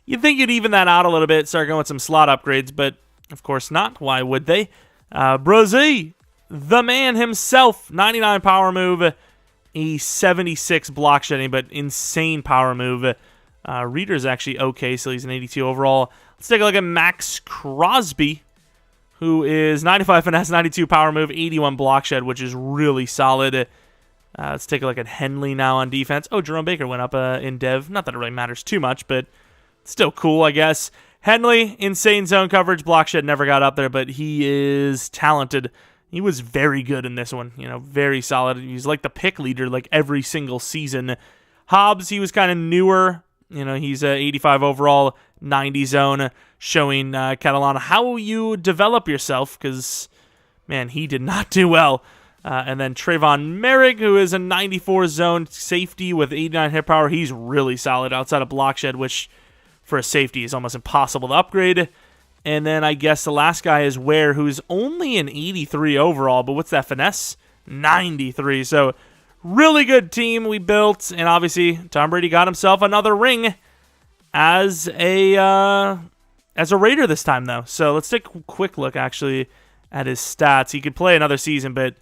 You'd think you'd even that out a little bit, start going with some slot upgrades, but of course not. Why would they? Brazee, the man himself, 99 power move, a 76 block shedding, but insane power move. Reader's actually okay, so he's an 82 overall. Let's take a look at Max Crosby, who is 95 finesse, 92 power move, 81 block shed, which is really solid. Let's take a look at Henley now on defense. Oh, Jeromepkr went up in dev. Not that it really matters too much, but still cool, I guess. Henley, insane zone coverage. Block shed never got up there, but he is talented. He was very good in this one. Very solid. He's like the pick leader like every single season. Hobbs, he was kind of newer. He's 85 overall, 90 zone, showing Catalana how you develop yourself because, man, he did not do well. And then Trayvon Merrick, who is a 94 zone safety with 89 hit power. He's really solid outside of block shed, which for a safety is almost impossible to upgrade. And then I guess the last guy is Ware, who's only an 83 overall, but what's that finesse? 93. So really good team we built, and obviously Tom Brady got himself another ring as a Raider this time, though. So let's take a quick look, actually, at his stats. He could play another season, but,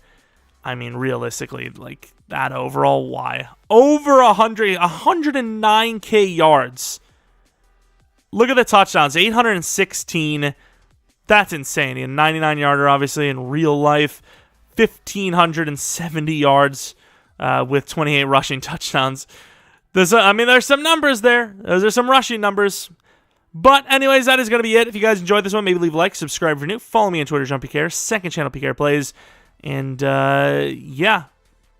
I mean, realistically, like, that overall, why? Over 109K yards. Look at the touchdowns, 816. That's insane. He had a 99-yarder, obviously, in real life. 1,570 yards with 28 rushing touchdowns. There's some numbers there. Those are some rushing numbers. But anyways, that is going to be it. If you guys enjoyed this one, maybe leave a like, subscribe if you're new. Follow me on Twitter, JeromepkR, second channel, PKR Plays. And, yeah,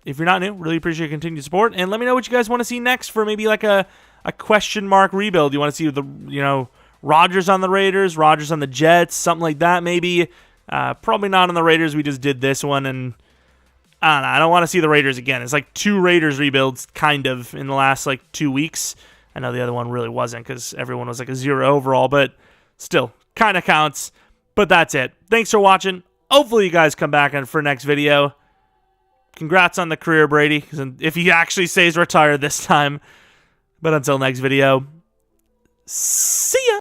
if you're not new, really appreciate your continued support. And let me know what you guys want to see next for maybe like a question mark rebuild. You want to see the, Rodgers on the Raiders, Rodgers on the Jets, something like that maybe. Probably not on the Raiders. We just did this one, and I don't know. I don't want to see the Raiders again. It's like 2 Raiders rebuilds, kind of, in the last, 2 weeks. I know the other one really wasn't because everyone was like a 0 overall, but still, kind of counts. But that's it. Thanks for watching. Hopefully you guys come back for next video. Congrats on the career, Brady, if he actually stays retired this time. But until next video, see ya.